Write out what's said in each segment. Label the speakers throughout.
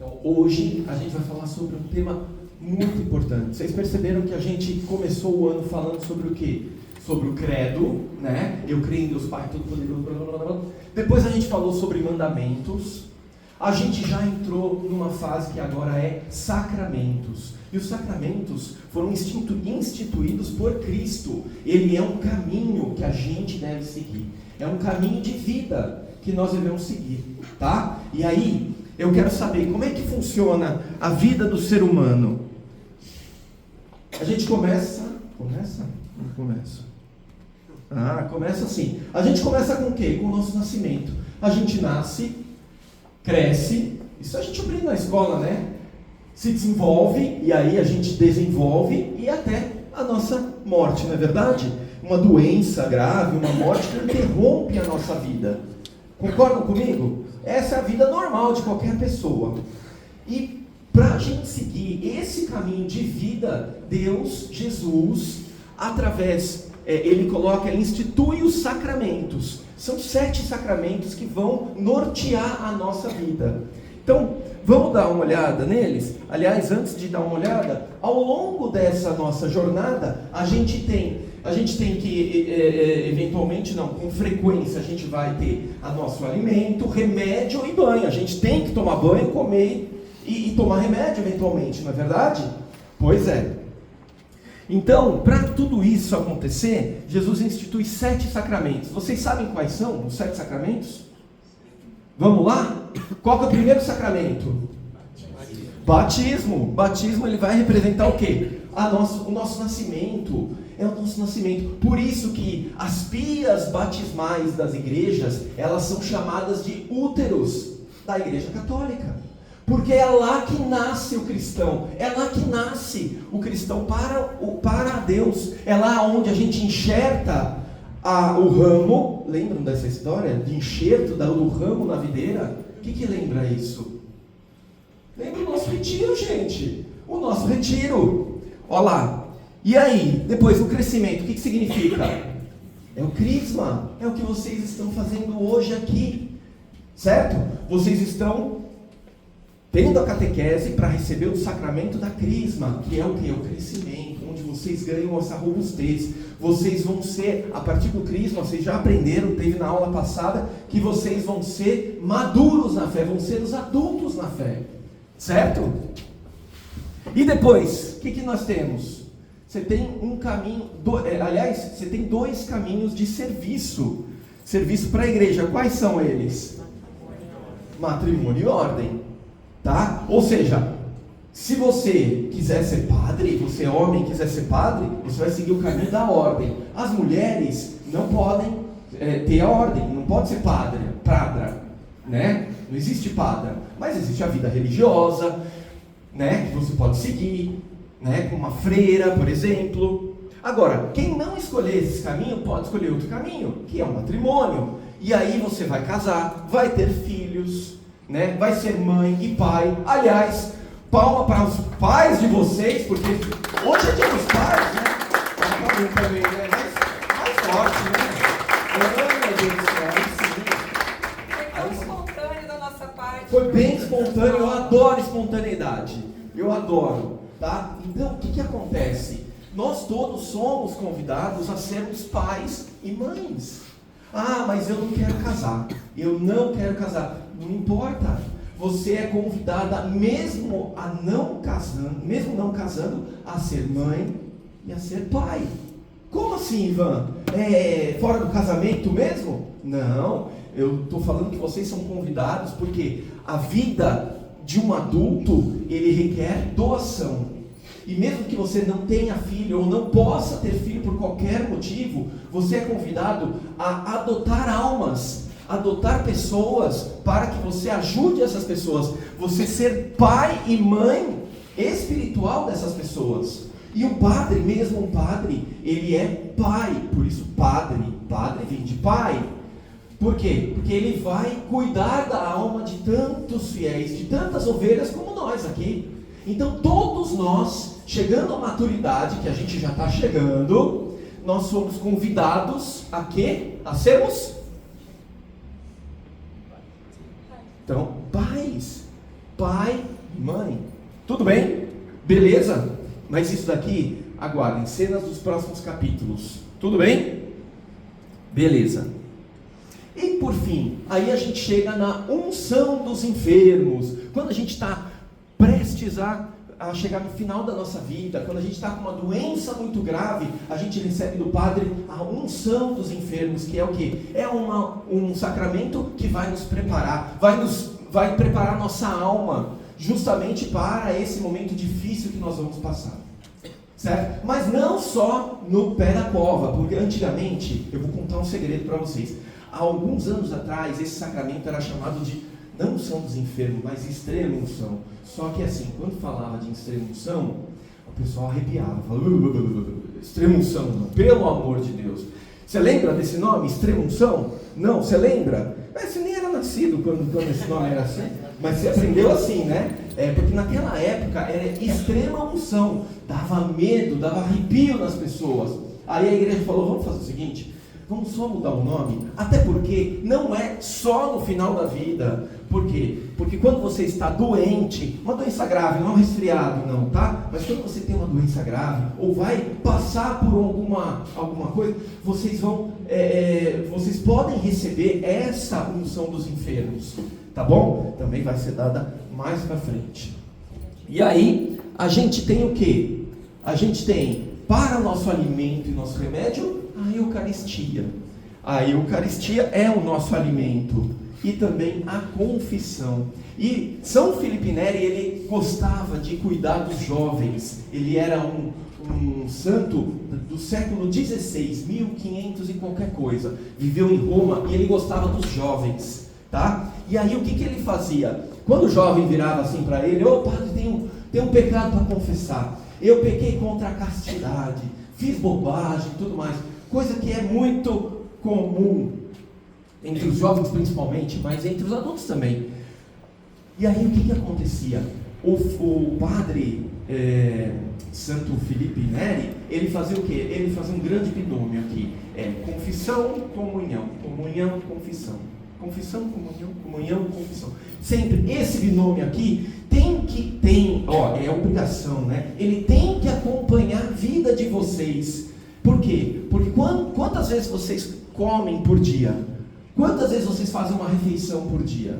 Speaker 1: Então, hoje a gente vai falar sobre um tema muito importante. Vocês perceberam que a gente começou o ano falando sobre o quê? Sobre o credo, né? Eu creio em Deus Pai Todo-Poderoso, blá, blá, blá, blá. Depois a gente falou sobre mandamentos. A gente já entrou numa fase que agora é sacramentos. E os sacramentos foram instituídos por Cristo. Ele é um caminho que a gente deve seguir. É um caminho de vida que nós devemos seguir, tá? E aí, eu quero saber como é que funciona a vida do ser humano. A gente começa assim. A gente começa com o quê? Com o nosso nascimento. A gente nasce, cresce, isso a gente aprende na escola, né? Se desenvolve, e aí a gente desenvolve, e até a nossa morte, não é verdade? Uma doença grave, uma morte que interrompe a nossa vida. Concordam comigo? Essa é a vida normal de qualquer pessoa. E para a gente seguir esse caminho de vida, Deus, Jesus, através, ele institui os sacramentos. São 7 sacramentos que vão nortear a nossa vida. Então, vamos dar uma olhada neles? Aliás, antes de dar uma olhada, ao longo dessa nossa jornada, a gente tem que, eventualmente não, com frequência, a gente vai ter nosso alimento, remédio e banho. A gente tem que tomar banho, comer e tomar remédio eventualmente, não é verdade? Pois é. Então, para tudo isso acontecer, Jesus institui 7 sacramentos. Vocês sabem quais são os 7 sacramentos? Vamos lá? Qual que é o primeiro sacramento? Batismo. Batismo, ele vai representar o quê? O nosso nascimento. É o nosso nascimento. Por isso que as pias batismais das igrejas, elas são chamadas de úteros da Igreja Católica. Porque é lá que nasce o cristão. É lá que nasce o cristão para Deus. É lá onde a gente enxerta o ramo. Lembram dessa história? De enxerto do ramo na videira? O que lembra isso? Lembra o nosso retiro, gente. O nosso retiro. Olha lá. E aí, depois o crescimento, o que significa? É o crisma. É o que vocês estão fazendo hoje aqui. Certo? Vocês estão tendo a catequese para receber o sacramento da crisma, que é o que? O crescimento, onde vocês ganham essa robustez. Vocês vão ser, a partir do crisma, vocês já aprenderam, teve na aula passada, que vocês vão ser maduros na fé, vão ser os adultos na fé. Certo? E depois, o que nós temos? Você tem um caminho, você tem 2 caminhos de serviço. Serviço para a igreja. Quais são eles? Matrimônio e ordem. Tá? Ou seja, se você quiser ser padre, você homem quiser ser padre, você vai seguir o caminho da ordem. As mulheres não podem ter a ordem, não pode ser padra, né? Não existe padra, mas existe a vida religiosa, né? Que você pode seguir, né? Com uma freira, por exemplo. Agora, quem não escolher esse caminho, pode escolher outro caminho, que é o matrimônio. E aí você vai casar, vai ter filhos, né? Vai ser mãe e pai. Aliás, palma para os pais de vocês, porque hoje é dia dos pais, né? Também, né? Mais forte, né? Meu Deus do céu,
Speaker 2: foi bem espontâneo da nossa parte.
Speaker 1: Foi bem espontâneo, eu adoro espontaneidade. Eu adoro, tá? Então, o que acontece? Nós todos somos convidados a sermos pais e mães. Ah, mas eu não quero casar. Eu não quero casar. Não importa. Você é convidada, mesmo não casando, a ser mãe e a ser pai. Como assim, Ivan? Fora do casamento mesmo? Não. Eu estou falando que vocês são convidados porque a vida de um adulto, ele requer doação. E mesmo que você não tenha filho ou não possa ter filho por qualquer motivo, você é convidado a adotar almas, adotar pessoas para que você ajude essas pessoas. Você ser pai e mãe espiritual dessas pessoas. E o padre, mesmo um padre, ele é pai. Por isso padre vem de pai. Por quê? Porque ele vai cuidar da alma de tantos fiéis, de tantas ovelhas como nós aqui. Então todos nós, chegando à maturidade, que a gente já está chegando, nós somos convidados a quê? A sermos? Então, pais. pai e mãe. Tudo bem? Beleza? Mas isso daqui, aguardem, cenas dos próximos capítulos. Tudo bem? Beleza. E por fim, aí a gente chega na unção dos enfermos. Quando a gente está prestes a chegar no final da nossa vida, quando a gente está com uma doença muito grave, a gente recebe do Padre a unção dos enfermos, que é o quê? É um sacramento que vai nos preparar, vai preparar nossa alma, justamente para esse momento difícil que nós vamos passar. Certo? Mas não só no pé da cova, porque antigamente, eu vou contar um segredo para vocês. Há alguns anos atrás, esse sacramento era chamado de, não unção dos enfermos, mas extrema unção. Só que assim, quando falava de extrema unção, o pessoal arrepiava, falava, extrema unção, não, pelo amor de Deus. Você lembra desse nome, extrema unção? Não, você lembra? Mas você nem era nascido quando esse nome era assim, mas você aprendeu assim, né? Porque naquela época era extrema unção, dava medo, dava arrepio nas pessoas. Aí a igreja falou, vamos fazer o seguinte, vamos só mudar o nome, até porque não é só no final da vida. Por quê? Porque quando você está doente, uma doença grave, não é um resfriado não, tá? Mas quando você tem uma doença grave, ou vai passar por alguma coisa, vocês podem receber essa unção dos enfermos, tá bom? Também vai ser dada mais pra frente. E aí, a gente tem o quê? A gente tem, para nosso alimento e nosso remédio, a Eucaristia. A Eucaristia é o nosso alimento. E também a confissão. E São Filipe Neri, ele gostava de cuidar dos jovens. Ele era um santo do século XVI, 1500 e qualquer coisa. Viveu em Roma e ele gostava dos jovens, tá? E aí o que ele fazia? Quando o jovem virava assim para ele, padre, tem um pecado para confessar. Eu pequei contra a castidade, fiz bobagem e tudo mais. Coisa que é muito comum entre os jovens principalmente, mas entre os adultos também. E aí o que acontecia? O padre Santo Filipe Neri, ele fazia o quê? Ele fazia um grande binômio aqui. Confissão, comunhão, comunhão, confissão. Confissão, comunhão, comunhão, confissão. Sempre esse binômio aqui é obrigação, né? Ele tem que acompanhar a vida de vocês. Por quê? Porque quantas vezes vocês comem por dia? Quantas vezes vocês fazem uma refeição por dia?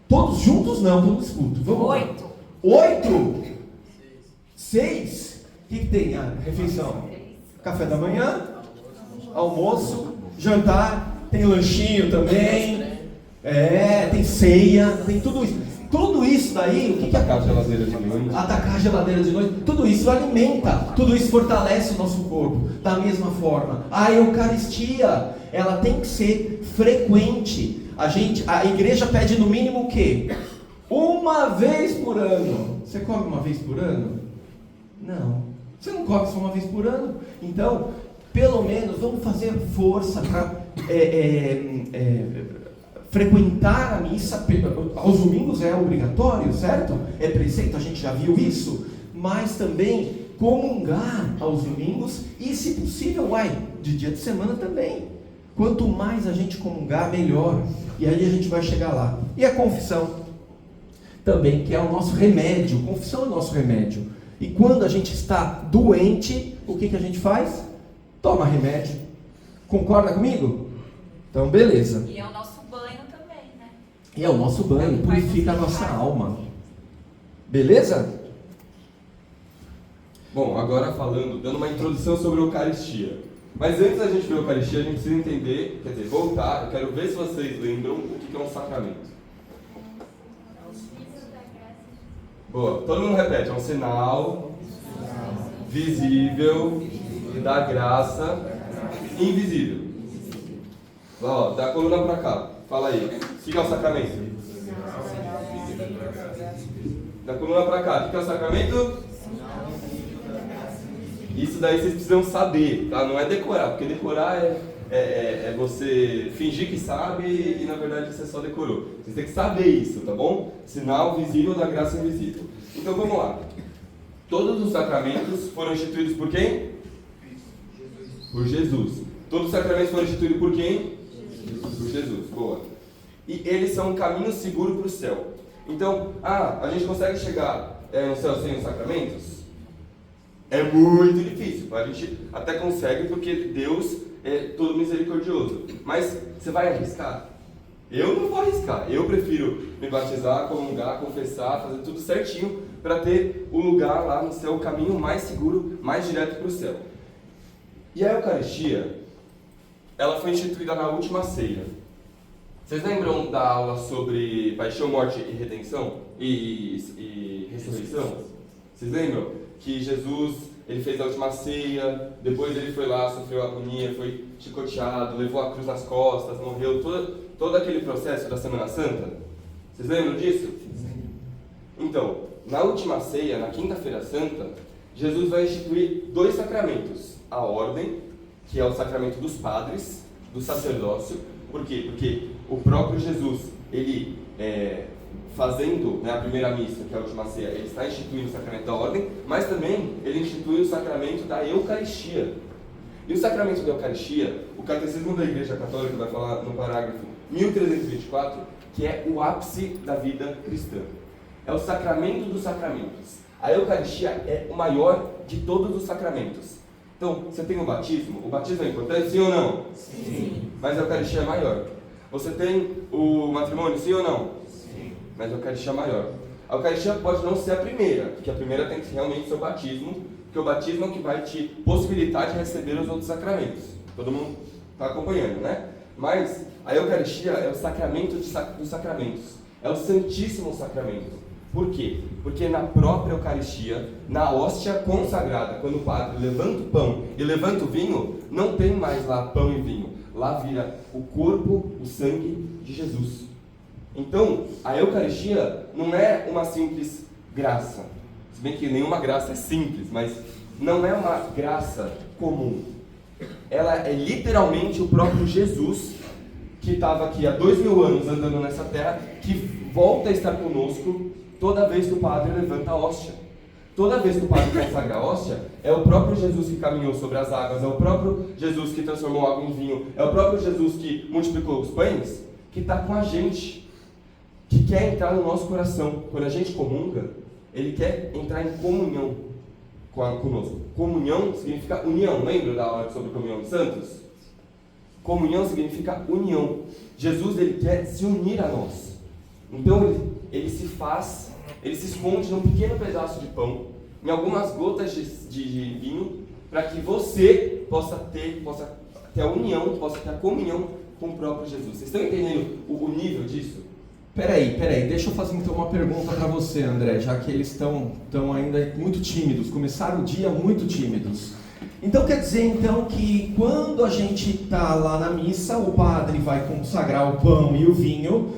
Speaker 1: Todos juntos não, que eu não escuto. Vamos
Speaker 2: 8.
Speaker 1: lá. 8? 6? O que tem a refeição? Café da manhã, almoço, jantar, tem lanchinho também, tem ceia, tem tudo isso. Tudo isso daí, o que é atacar a geladeira de noite? Atacar a geladeira de noite, tudo isso alimenta, tudo isso fortalece o nosso corpo. Da mesma forma, a Eucaristia, ela tem que ser frequente. A igreja pede no mínimo o quê? Uma vez por ano. Você come uma vez por ano? Não. Você não come só uma vez por ano? Então, pelo menos, vamos fazer força para frequentar a missa. Aos domingos é obrigatório, certo? É preceito, a gente já viu isso. Mas também comungar aos domingos e, se possível, de dia de semana também. Quanto mais a gente comungar, melhor. E aí a gente vai chegar lá. E a confissão também, que é o nosso remédio. Confissão é o nosso remédio. E quando a gente está doente, o que a gente faz? Toma remédio. Concorda comigo? Então, beleza.
Speaker 2: E é o nosso banho também, né?
Speaker 1: E é o nosso banho, purifica a nossa alma. Beleza?
Speaker 3: Bom, agora dando uma introdução sobre a Eucaristia. Mas antes da gente ver a Eucaristia, a gente precisa entender, voltar, eu quero ver se vocês lembram o que é um sacramento. Boa, todo mundo repete, é um sinal visível da graça invisível. Ó, da coluna pra cá, fala aí, o que é um sacramento? Da coluna pra cá, o que é um sacramento? Isso daí vocês precisam saber, tá? Não é decorar, porque decorar é você fingir que sabe e na verdade você só decorou. Vocês têm que saber isso, tá bom? Sinal visível da graça invisível. Então vamos lá. Todos os sacramentos foram instituídos por quem? Por Jesus. Todos os sacramentos foram instituídos por quem? Por Jesus. Boa. E eles são um caminho seguro para o céu. Então, a gente consegue chegar no céu sem os sacramentos? É muito difícil. A gente até consegue porque Deus é todo misericordioso. Mas você vai arriscar? Eu não vou arriscar. Eu prefiro me batizar, comungar, confessar, fazer tudo certinho para ter o lugar lá no céu, o caminho mais seguro, mais direto para o céu. E a Eucaristia, ela foi instituída na última ceia. Vocês lembram da aula sobre paixão, morte e redenção? E ressurreição? Vocês lembram? Que Jesus, ele fez a última ceia, depois ele foi lá, sofreu agonia, foi chicoteado, levou a cruz nas costas, morreu, todo aquele processo da Semana Santa. Vocês lembram disso? Sim. Então, na última ceia, na Quinta-feira Santa, Jesus vai instituir 2 sacramentos. A ordem, que é o sacramento dos padres, do sacerdócio. Por quê? Porque o próprio Jesus, ele fazendo a primeira missa, que é a última ceia, ele está instituindo o sacramento da ordem, mas também ele institui o sacramento da Eucaristia. E o sacramento da Eucaristia, o Catecismo da Igreja Católica vai falar no parágrafo 1324, que é o ápice da vida cristã. É o sacramento dos sacramentos. A Eucaristia é o maior de todos os sacramentos. Então, você tem o batismo é importante, sim ou não?
Speaker 2: Sim.
Speaker 3: Mas a Eucaristia é maior. Você tem o matrimônio, sim ou não? Sim. Mas a Eucaristia é maior. A Eucaristia pode não ser a primeira, porque a primeira tem que realmente ser o batismo, porque o batismo é o que vai te possibilitar de receber os outros sacramentos. Todo mundo está acompanhando, né? Mas a Eucaristia é o sacramento dos sacramentos. É o Santíssimo Sacramento. Por quê? Porque na própria Eucaristia, na hóstia consagrada, quando o padre levanta o pão e levanta o vinho, não tem mais lá pão e vinho. Lá vira o corpo, o sangue de Jesus. Então, a Eucaristia não é uma simples graça. Se bem que nenhuma graça é simples, mas não é uma graça comum. Ela é literalmente o próprio Jesus, que estava aqui há 2000 anos andando nessa terra, que volta a estar conosco toda vez que o padre levanta a hóstia. Toda vez que o padre consagra a hóstia, é o próprio Jesus que caminhou sobre as águas, é o próprio Jesus que transformou água em vinho, é o próprio Jesus que multiplicou os pães, que está com a gente, que quer entrar no nosso coração. Quando a gente comunga, ele quer entrar em comunhão conosco. Comunhão significa união. Lembra da aula sobre comunhão dos santos? Comunhão significa união. Jesus, ele quer se unir a nós. Então ele se esconde num pequeno pedaço de pão, em algumas gotas de vinho, para que você possa ter a união, possa ter a comunhão com o próprio Jesus. Vocês estão entendendo o nível disso?
Speaker 1: Peraí, deixa eu fazer então uma pergunta para você, André, já que eles estão ainda muito tímidos, começaram o dia muito tímidos. Então quer dizer então que quando a gente está lá na missa, o padre vai consagrar o pão e o vinho,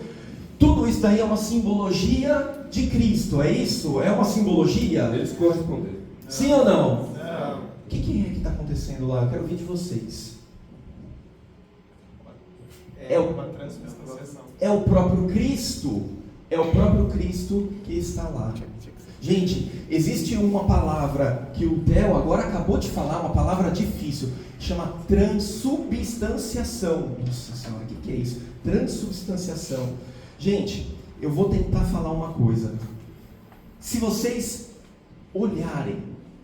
Speaker 1: tudo isso daí é uma simbologia de Cristo, é isso? É uma simbologia?
Speaker 3: Eles correspondem.
Speaker 1: Sim ou não?
Speaker 4: Não.
Speaker 1: O que é que está acontecendo lá? Eu quero ouvir de vocês.
Speaker 4: É uma transubstanciação.
Speaker 1: É o próprio Cristo. É o próprio Cristo que está lá. Gente, existe uma palavra que o Theo agora acabou de falar, uma palavra difícil, que chama transubstanciação. Nossa senhora, o que é isso? Transubstanciação. Gente, eu vou tentar falar uma coisa. Se vocês olharem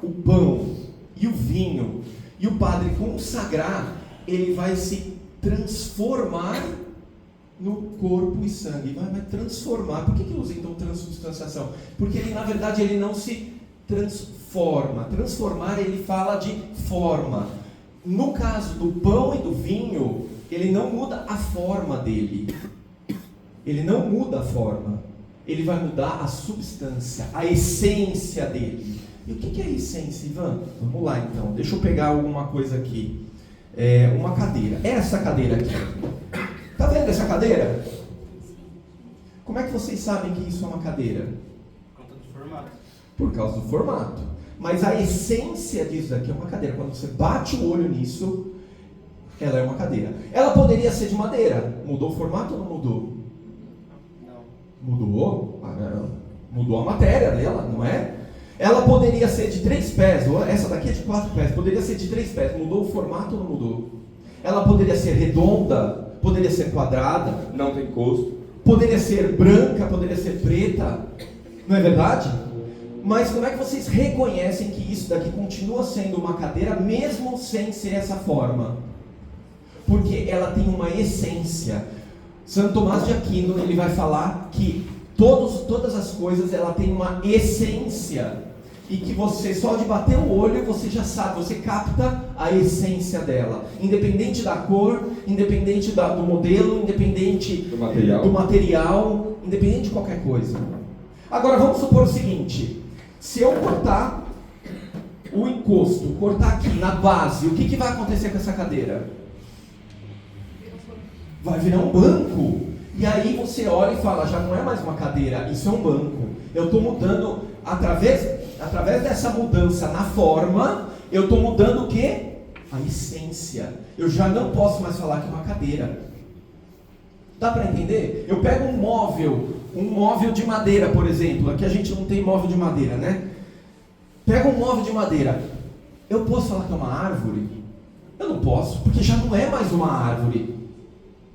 Speaker 1: o pão e o vinho e o padre consagrar, ele vai se transformar no corpo e sangue, vai transformar. Por que usa então transubstanciação? Porque ele, na verdade, ele não se transforma. Transformar, ele fala de forma. No caso do pão e do vinho, ele não muda a forma dele. Ele não muda a forma. Ele vai mudar a substância, a essência dele. E o que é a essência, Ivan? Vamos lá então, deixa eu pegar alguma coisa aqui. Uma cadeira. Essa cadeira aqui. Tá vendo essa cadeira? Como é que vocês sabem que isso é uma cadeira?
Speaker 4: Por conta do formato.
Speaker 1: Por causa do formato. Mas a essência disso daqui é uma cadeira. Quando você bate o olho nisso, ela é uma cadeira. Ela poderia ser de madeira. Mudou o formato ou não mudou?
Speaker 4: Não.
Speaker 1: Mudou? Mudou a matéria dela, não é? Ela poderia ser de 3 pés. Essa daqui é de 4 pés. Poderia ser de 3 pés. Mudou o formato ou não mudou? Ela poderia ser redonda. Poderia ser quadrada.
Speaker 3: Não tem custo.
Speaker 1: Poderia ser branca, poderia ser preta, não é verdade? Mas como é que vocês reconhecem que isso daqui continua sendo uma cadeira, mesmo sem ser essa forma? Porque ela tem uma essência. Santo Tomás de Aquino, ele vai falar que todas as coisas, ela tem uma essência. E que você, só de bater o olho, você já sabe, você capta a essência dela. Independente da cor, independente do modelo, independente do material, independente de qualquer coisa. Agora vamos supor o seguinte: se eu cortar o encosto, cortar aqui na base, o que vai acontecer com essa cadeira? Vai virar um banco. E aí você olha e fala, já não é mais uma cadeira, isso é um banco. Eu estou mudando, através dessa mudança na forma, eu estou mudando o quê? A essência. Eu já não posso mais falar que é uma cadeira. Dá para entender? Eu pego um móvel de madeira, por exemplo. Aqui a gente não tem móvel de madeira, né? Pega um móvel de madeira. Eu posso falar que é uma árvore? Eu não posso, porque já não é mais uma árvore.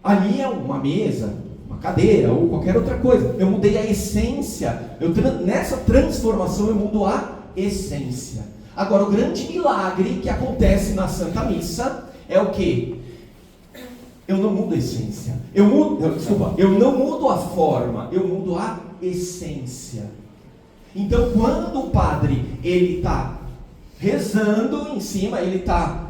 Speaker 1: Ali é uma mesa, uma cadeira ou qualquer outra coisa. Eu mudei a essência. Nessa transformação eu mudo a essência. Agora, o grande milagre que acontece na Santa Missa é o quê? Eu não mudo a essência. Eu não mudo a forma, eu mudo a essência. Então, quando o padre ele está rezando em cima, ele está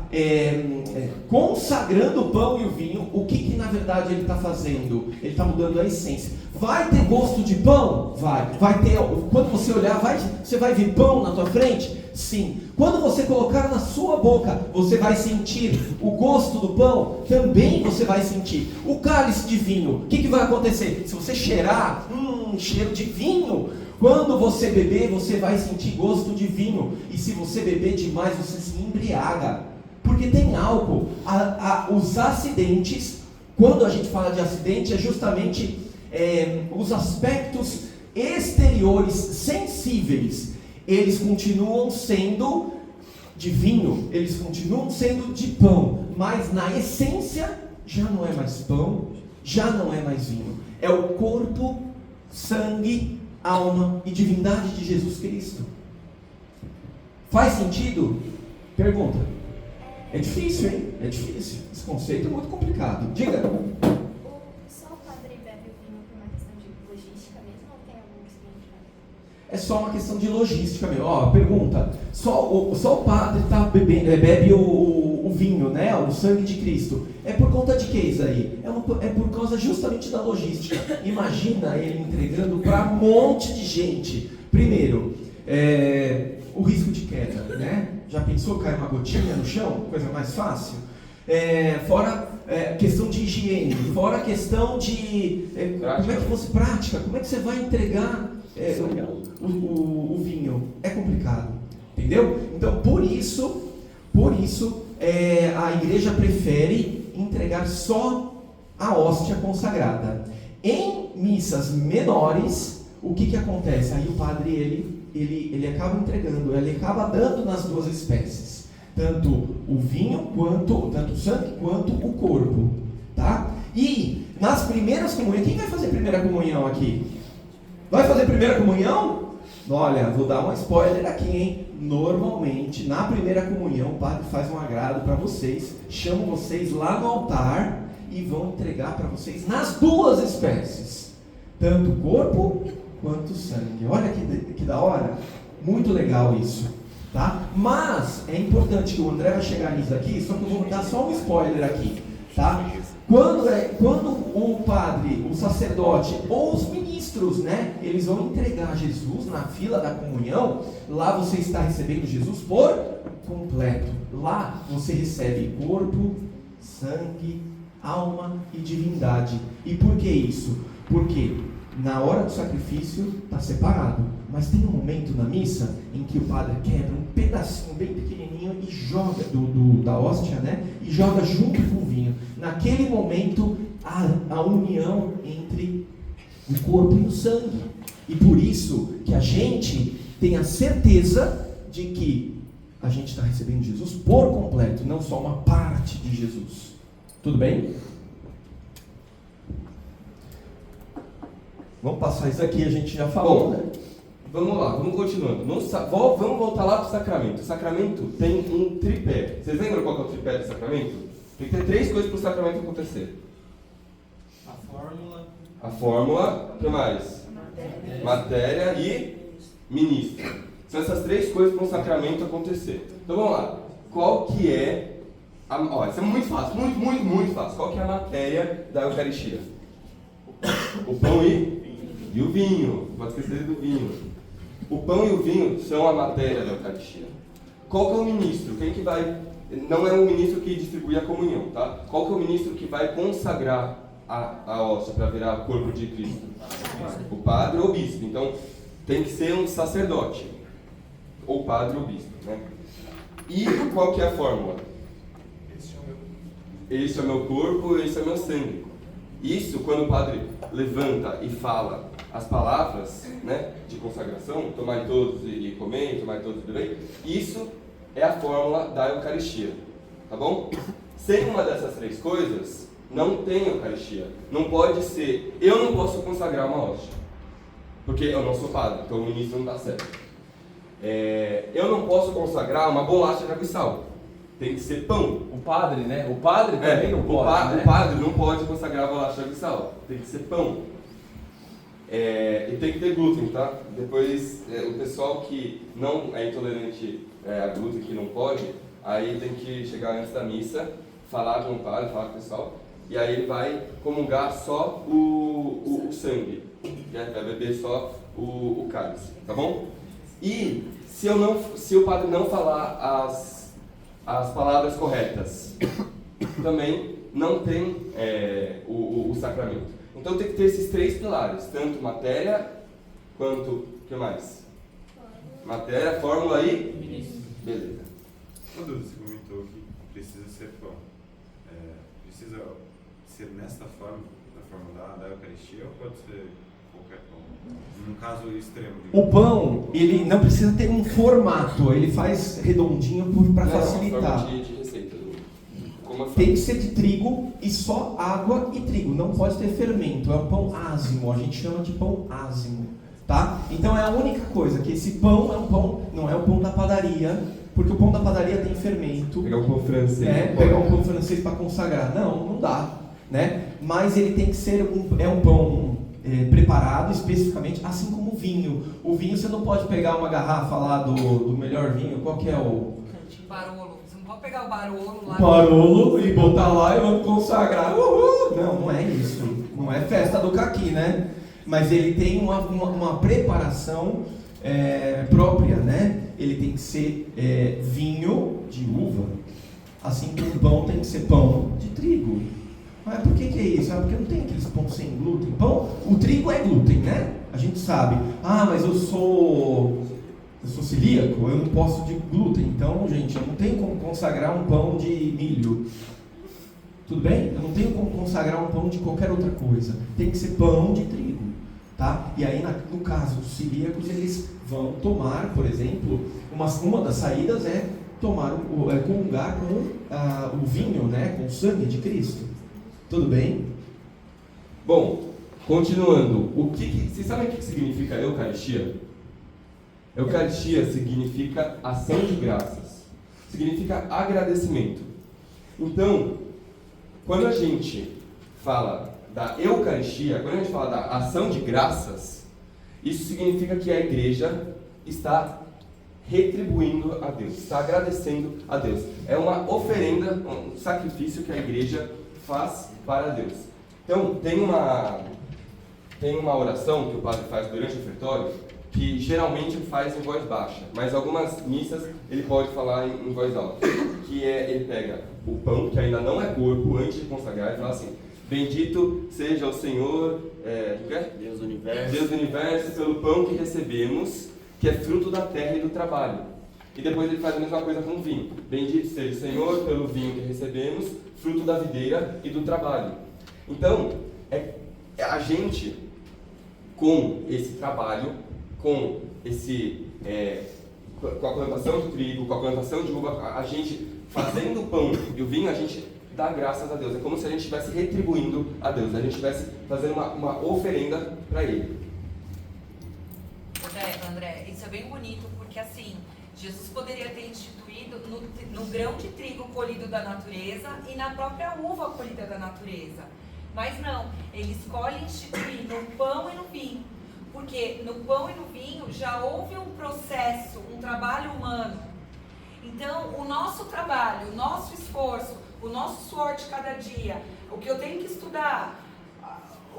Speaker 1: consagrando o pão e o vinho, o que na verdade ele está fazendo? Ele está mudando a essência. Vai ter gosto de pão? Vai ter. Quando você olhar, você vai ver pão na tua frente? Sim. Quando você colocar na sua boca, você vai sentir o gosto do pão? Também você vai sentir. O cálice de vinho, o que vai acontecer? Se você cheirar, cheiro de vinho, quando você beber, você vai sentir gosto de vinho. E se você beber demais, você se embriaga. Porque tem álcool. Os acidentes, quando a gente fala de acidente, é justamente os aspectos exteriores sensíveis. Eles continuam sendo de vinho, eles continuam sendo de pão, mas na essência já não é mais pão, já não é mais vinho. É o corpo, sangue, alma e divindade de Jesus Cristo. Faz sentido? Pergunta. É difícil, hein? É difícil. Esse conceito é muito complicado. Diga.
Speaker 2: Só o padre bebe o vinho por uma questão de logística mesmo, ou tem algum significado?
Speaker 1: É só uma questão de logística mesmo. Pergunta. Só o padre bebe o vinho, né? O sangue de Cristo. É por conta de que isso aí? É por causa justamente da logística. Imagina ele entregando para um monte de gente. Primeiro, o risco de queda, né? Já pensou cair uma gotinha no chão? Coisa mais fácil. Fora questão de higiene, fora a questão de como é que você prática, como é que você vai entregar o vinho? É complicado, entendeu? Então por isso a igreja prefere entregar só a hóstia consagrada. Em missas menores, o que acontece? Aí o padre ele acaba entregando, ele acaba dando nas duas espécies, tanto o vinho, tanto o sangue, quanto o corpo, tá? E nas primeiras comunhões, quem vai fazer primeira comunhão aqui? Vai fazer primeira comunhão? Olha, vou dar um spoiler aqui, hein? Normalmente, na primeira comunhão, o padre faz um agrado para vocês, chama vocês lá no altar e vão entregar para vocês nas duas espécies, tanto o corpo quanto sangue. Olha que da hora. Muito legal isso, tá? Mas é importante que o André vai chegar nisso aqui, só que eu vou dar só um spoiler aqui, tá? Quando o padre, o sacerdote ou os ministros, né, eles vão entregar Jesus na fila da comunhão, lá você está recebendo Jesus por completo. Lá você recebe corpo, sangue, alma e divindade. E por que isso? Porque na hora do sacrifício está separado, mas tem um momento na missa em que o padre quebra um pedacinho bem pequenininho e joga da hóstia, né? E joga junto com o vinho. Naquele momento a união entre o corpo e o sangue. E por isso que a gente tem a certeza de que a gente está recebendo Jesus por completo, não só uma parte de Jesus. Tudo bem? Vamos passar isso aqui, a gente já falou,
Speaker 3: Bom,
Speaker 1: né?
Speaker 3: vamos lá, vamos continuando. Vamos voltar lá para o sacramento. O sacramento tem um tripé. Vocês lembram qual que é o tripé do sacramento? Tem que ter 3 coisas para o sacramento acontecer. A fórmula, o que mais? Matéria e ministro. São essas 3 coisas para um sacramento acontecer. Então vamos lá. Qual que é... isso é muito fácil, muito fácil. Qual que é a matéria da Eucaristia? O pão e o vinho. Não pode esquecer do vinho. O pão e o vinho são a matéria da Eucaristia. Qual que é o ministro? Quem que vai... Não é o ministro que distribui a comunhão, tá? Qual que é o ministro que vai consagrar a hóstia para virar o corpo de Cristo? O padre ou o bispo. Então, tem que ser um sacerdote. Ou padre ou bispo, né? E qual que é a fórmula? Este é o meu corpo, este é o meu sangue. Isso, quando o padre levanta e fala as palavras, né, de consagração, tomai todos e comei, tomai todos e bebei, isso é a fórmula da Eucaristia, tá bom? Sem uma dessas 3 coisas, não tem Eucaristia. Não pode ser, eu não posso consagrar uma hóstia, porque eu não sou padre, então o ministro não está certo. Eu não posso consagrar uma bolacha de água e sal. Tem que ser pão.
Speaker 1: O padre, né? O padre também não pode, né?
Speaker 3: O padre não pode consagrar a bolacha de água e sal. Tem que ser pão. E tem que ter glúten, tá? Depois, o pessoal que não é intolerante a glúten, que não pode, aí tem que chegar antes da missa, falar com o padre, falar com o pessoal, e aí ele vai comungar só o sangue. Vai beber só o cálice, tá bom? E se o padre não falar as palavras corretas, também não tem o sacramento. Então tem que ter esses 3 pilares, tanto matéria quanto, o que mais? Matéria, fórmula e... Beleza.
Speaker 5: Uma dúvida, você comentou que precisa ser pão. Precisa ser nesta forma, na forma da Eucaristia, ou pode ser qualquer pão? Num caso extremo.
Speaker 1: O pão, ele não precisa ter um formato, ele faz redondinho para facilitar.
Speaker 3: Forma de receita.
Speaker 1: Tem que ser de trigo e só água e trigo, não pode ter fermento, é um pão ázimo, a gente chama de pão ázimo, tá? Então é a única coisa, que esse pão é um pão, não é o pão da padaria, porque o pão da padaria tem fermento.
Speaker 3: Pegar um pão francês.
Speaker 1: Pegar um pão francês para consagrar, não dá, né? Mas ele tem que ser um pão preparado especificamente, assim como o vinho. O vinho você não pode pegar uma garrafa lá do melhor vinho, qual que é o...
Speaker 6: Barolo. Você não pode pegar o barolo lá.
Speaker 1: Barolo e botar lá e vamos consagrar. Uhul! Não é isso. Não é festa do caqui, né? Mas ele tem uma preparação própria, né? Ele tem que ser vinho de uva. Assim como o pão tem que ser pão de trigo. Mas por que é isso? Porque não tem aqueles pão sem glúten. Pão, o trigo é glúten, né? A gente sabe. Mas eu sou celíaco, eu não posso de glúten. Então, gente, eu não tenho como consagrar um pão de milho. Tudo bem? Eu não tenho como consagrar um pão de qualquer outra coisa. Tem que ser pão de trigo, tá? E aí, no caso dos celíacos, eles vão tomar, por exemplo, uma das saídas é comungar com o vinho, né? Com o sangue de Cristo. Tudo bem?
Speaker 3: Bom, continuando. Vocês sabem o que significa Eucaristia? Eucaristia significa ação de graças. Significa agradecimento. Então, quando a gente fala da Eucaristia, quando a gente fala da ação de graças, isso significa que a igreja está retribuindo a Deus, está agradecendo a Deus. É uma oferenda, um sacrifício que a igreja faz para Deus. Então, tem uma oração que o padre faz durante o ofertório, que geralmente faz em voz baixa, mas algumas missas ele pode falar em voz alta, que ele pega o pão, que ainda não é corpo, antes de consagrar, e fala assim: bendito seja o Senhor,
Speaker 4: Deus do universo.
Speaker 3: Deus do universo, pelo pão que recebemos, que é fruto da terra e do trabalho. E depois ele faz a mesma coisa com o vinho: bendito seja o Senhor pelo vinho que recebemos, fruto da videira e do trabalho. Então, a gente, com esse trabalho, com a plantação de trigo, com a plantação de uva, a gente fazendo o pão e o vinho, a gente dar graças a Deus. É como se a gente estivesse retribuindo a Deus, a gente estivesse fazendo uma oferenda para Ele.
Speaker 6: André, isso é bem bonito, porque assim, Jesus poderia ter instituído no grão de trigo colhido da natureza e na própria uva colhida da natureza. Mas não, ele escolhe instituir no pão e no vinho. Porque no pão e no vinho já houve um processo, um trabalho humano. Então, o nosso trabalho, o nosso esforço, o nosso suor de cada dia, o que eu tenho que estudar,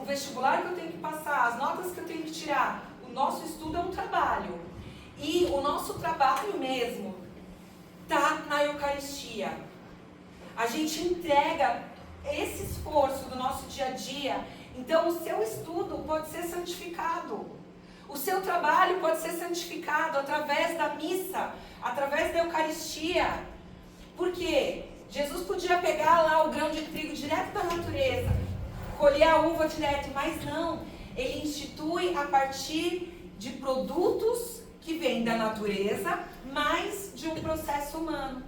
Speaker 6: o vestibular que eu tenho que passar, as notas que eu tenho que tirar, o nosso estudo é um trabalho. E o nosso trabalho mesmo está na Eucaristia. A gente entrega esse esforço do nosso dia a dia. Então o seu estudo pode ser santificado. O seu trabalho pode ser santificado através da missa, através da Eucaristia. Porque Jesus podia pegar lá o grão de trigo direto da natureza, colher a uva direto, mas não. Ele institui a partir de produtos que vêm da natureza, mais de um processo humano.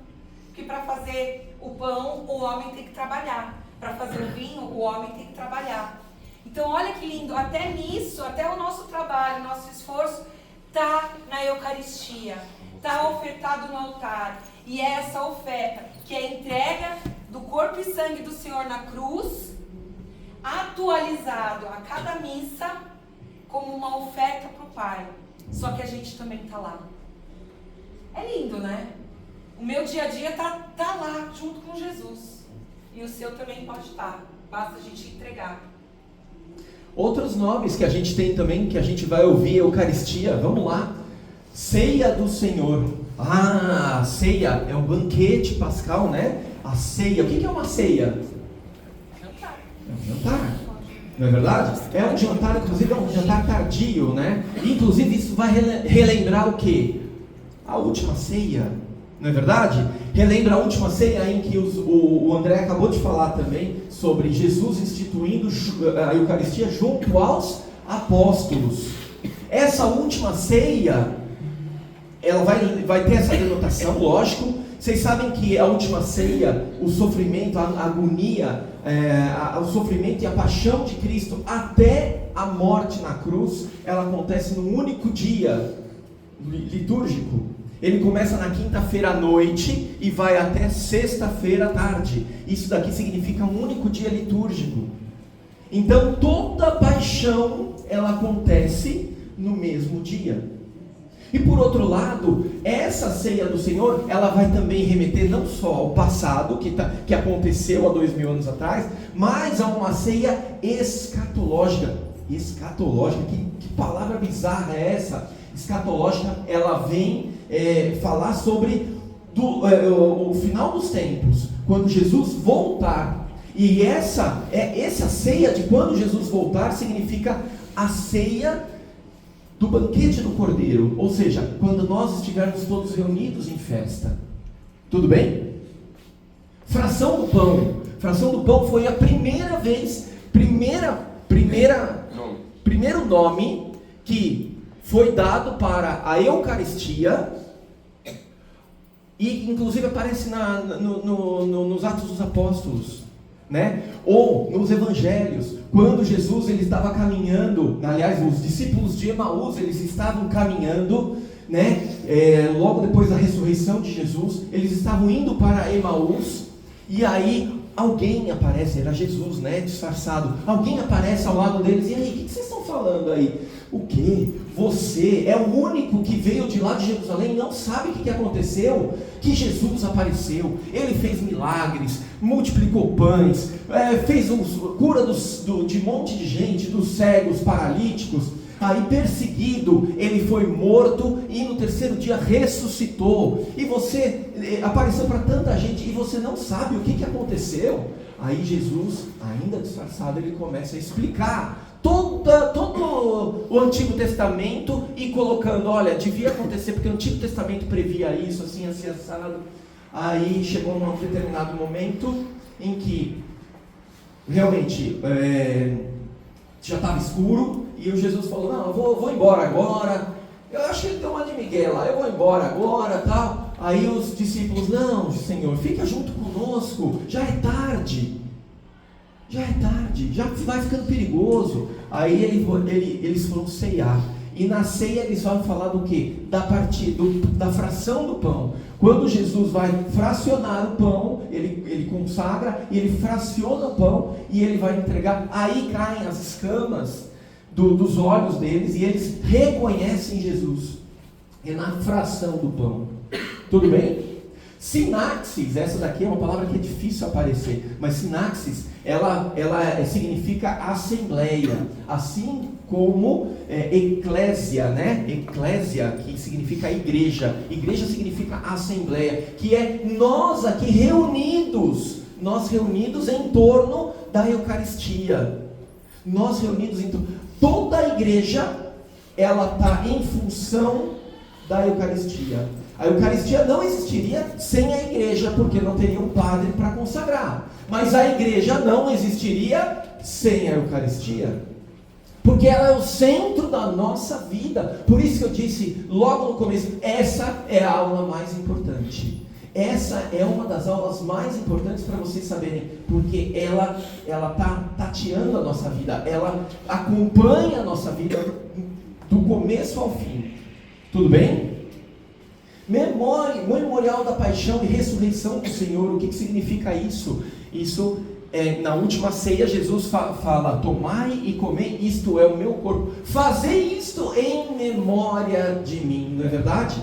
Speaker 6: Que para fazer o pão, o homem tem que trabalhar. Para fazer o vinho, o homem tem que trabalhar. Então olha que lindo, até nisso, até o nosso trabalho, o nosso esforço está na Eucaristia, está ofertado no altar. E é essa oferta, que é a entrega do corpo e sangue do Senhor na cruz, atualizado a cada missa como uma oferta para o Pai. Só que a gente também está lá. É lindo, né? O meu dia a dia tá lá, junto com Jesus. E o seu também pode estar. Basta a gente entregar.
Speaker 1: Outros nomes que a gente tem também, que a gente vai ouvir, Eucaristia, vamos lá. Ceia do Senhor. Ah, a ceia é um banquete pascal, né? A ceia, o que é uma ceia?
Speaker 6: Jantar.
Speaker 1: É um jantar, não é verdade? É um jantar, inclusive é um jantar tardio, né? Inclusive isso vai relembrar o quê? A última ceia, não é verdade? Relembra a última ceia em que o André acabou de falar também sobre Jesus instituindo a Eucaristia junto aos apóstolos. Essa última ceia, ela vai ter essa denotação, lógico. Vocês sabem que a última ceia, o sofrimento, a agonia, o sofrimento e a paixão de Cristo até a morte na cruz, ela acontece num único dia litúrgico. Ele começa na quinta-feira à noite e vai até sexta-feira à tarde. Isso daqui significa um único dia litúrgico. Então toda paixão, ela acontece no mesmo dia. E por outro lado, essa ceia do Senhor, ela vai também remeter não só ao passado, que aconteceu há 2000 anos atrás, mas a uma ceia escatológica. Escatológica, que palavra bizarra é essa? Escatológica, ela vem falar sobre o final dos tempos, quando Jesus voltar. E essa ceia de quando Jesus voltar significa a ceia do banquete do Cordeiro, ou seja, quando nós estivermos todos reunidos em festa. Tudo bem? Fração do pão. Fração do pão foi a primeira vez, primeiro nome que foi dado para a Eucaristia, e inclusive aparece nos Atos dos Apóstolos, né? Ou nos Evangelhos, quando Jesus ele estava caminhando, aliás, os discípulos de Emaús, eles estavam caminhando, né? Logo depois da ressurreição de Jesus, eles estavam indo para Emaús, e aí alguém aparece, era Jesus, né? Disfarçado, alguém aparece ao lado deles, e aí, o que vocês estão falando aí? O que? Você é o único que veio de lá de Jerusalém e não sabe o que aconteceu? Que Jesus apareceu, Ele fez milagres, multiplicou pães, fez cura de um monte de gente, dos cegos, paralíticos. Aí perseguido, Ele foi morto e no terceiro dia ressuscitou. E você apareceu para tanta gente e você não sabe o que aconteceu? Aí Jesus, ainda disfarçado, Ele começa a explicar todo o Antigo Testamento e colocando, olha, devia acontecer porque o Antigo Testamento previa isso, assim, assado. Aí chegou um determinado momento em que realmente já estava escuro e o Jesus falou, não, eu vou embora agora. Eu acho que ele deu uma de Miguel lá, eu vou embora agora, tal. Aí os discípulos, não, Senhor, fica junto conosco, já é tarde, já vai ficando perigoso. Aí eles foram ceiar, e na ceia eles vão falar do quê? Da fração do pão. Quando Jesus vai fracionar o pão, ele consagra, e ele fraciona o pão, e ele vai entregar, aí caem as escamas dos olhos deles, e eles reconhecem Jesus, é na fração do pão. Tudo bem? Sinaxis, essa daqui é uma palavra que é difícil aparecer, mas sinaxis, ela significa assembleia, assim como eclésia, né? Eclésia, que significa igreja. Igreja significa assembleia, que é nós aqui reunidos em torno da Eucaristia. Nós reunidos em torno. Toda a igreja, ela está em função da Eucaristia. A Eucaristia não existiria sem a igreja, porque não teria um padre para consagrar. Mas a igreja não existiria sem a Eucaristia, porque ela é o centro da nossa vida. Por isso que eu disse logo no começo, essa é a aula mais importante. Essa é uma das aulas mais importantes para vocês saberem, porque ela está tateando a nossa vida, ela acompanha a nossa vida do começo ao fim. Tudo bem? Memorial da paixão e ressurreição do Senhor. O que significa isso? Isso na última ceia Jesus fala: tomai e comei, isto é o meu corpo, fazei isto em memória de mim. Não é verdade?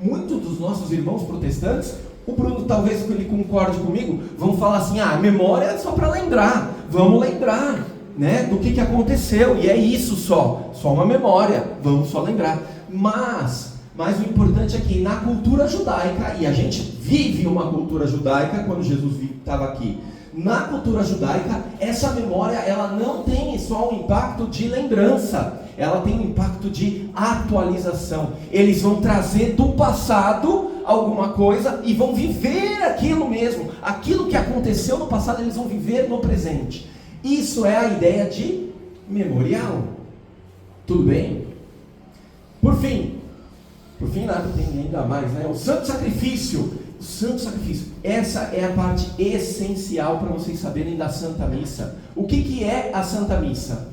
Speaker 1: Muitos dos nossos irmãos protestantes, o Bruno talvez ele concorde comigo, vão falar assim: memória é só para lembrar, vamos lembrar, né, do que aconteceu, e é isso só uma memória, vamos só lembrar. Mas o importante é que na cultura judaica, e a gente vive uma cultura judaica quando Jesus estava aqui, na cultura judaica, essa memória ela não tem só um impacto de lembrança, ela tem um impacto de atualização. Eles vão trazer do passado alguma coisa e vão viver aquilo mesmo, aquilo que aconteceu no passado, eles vão viver no presente. Isso é a ideia de memorial. Tudo bem? Por fim nada, tem ainda mais, né? O santo sacrifício. Essa é a parte essencial para vocês saberem da Santa Missa. O que é a Santa Missa?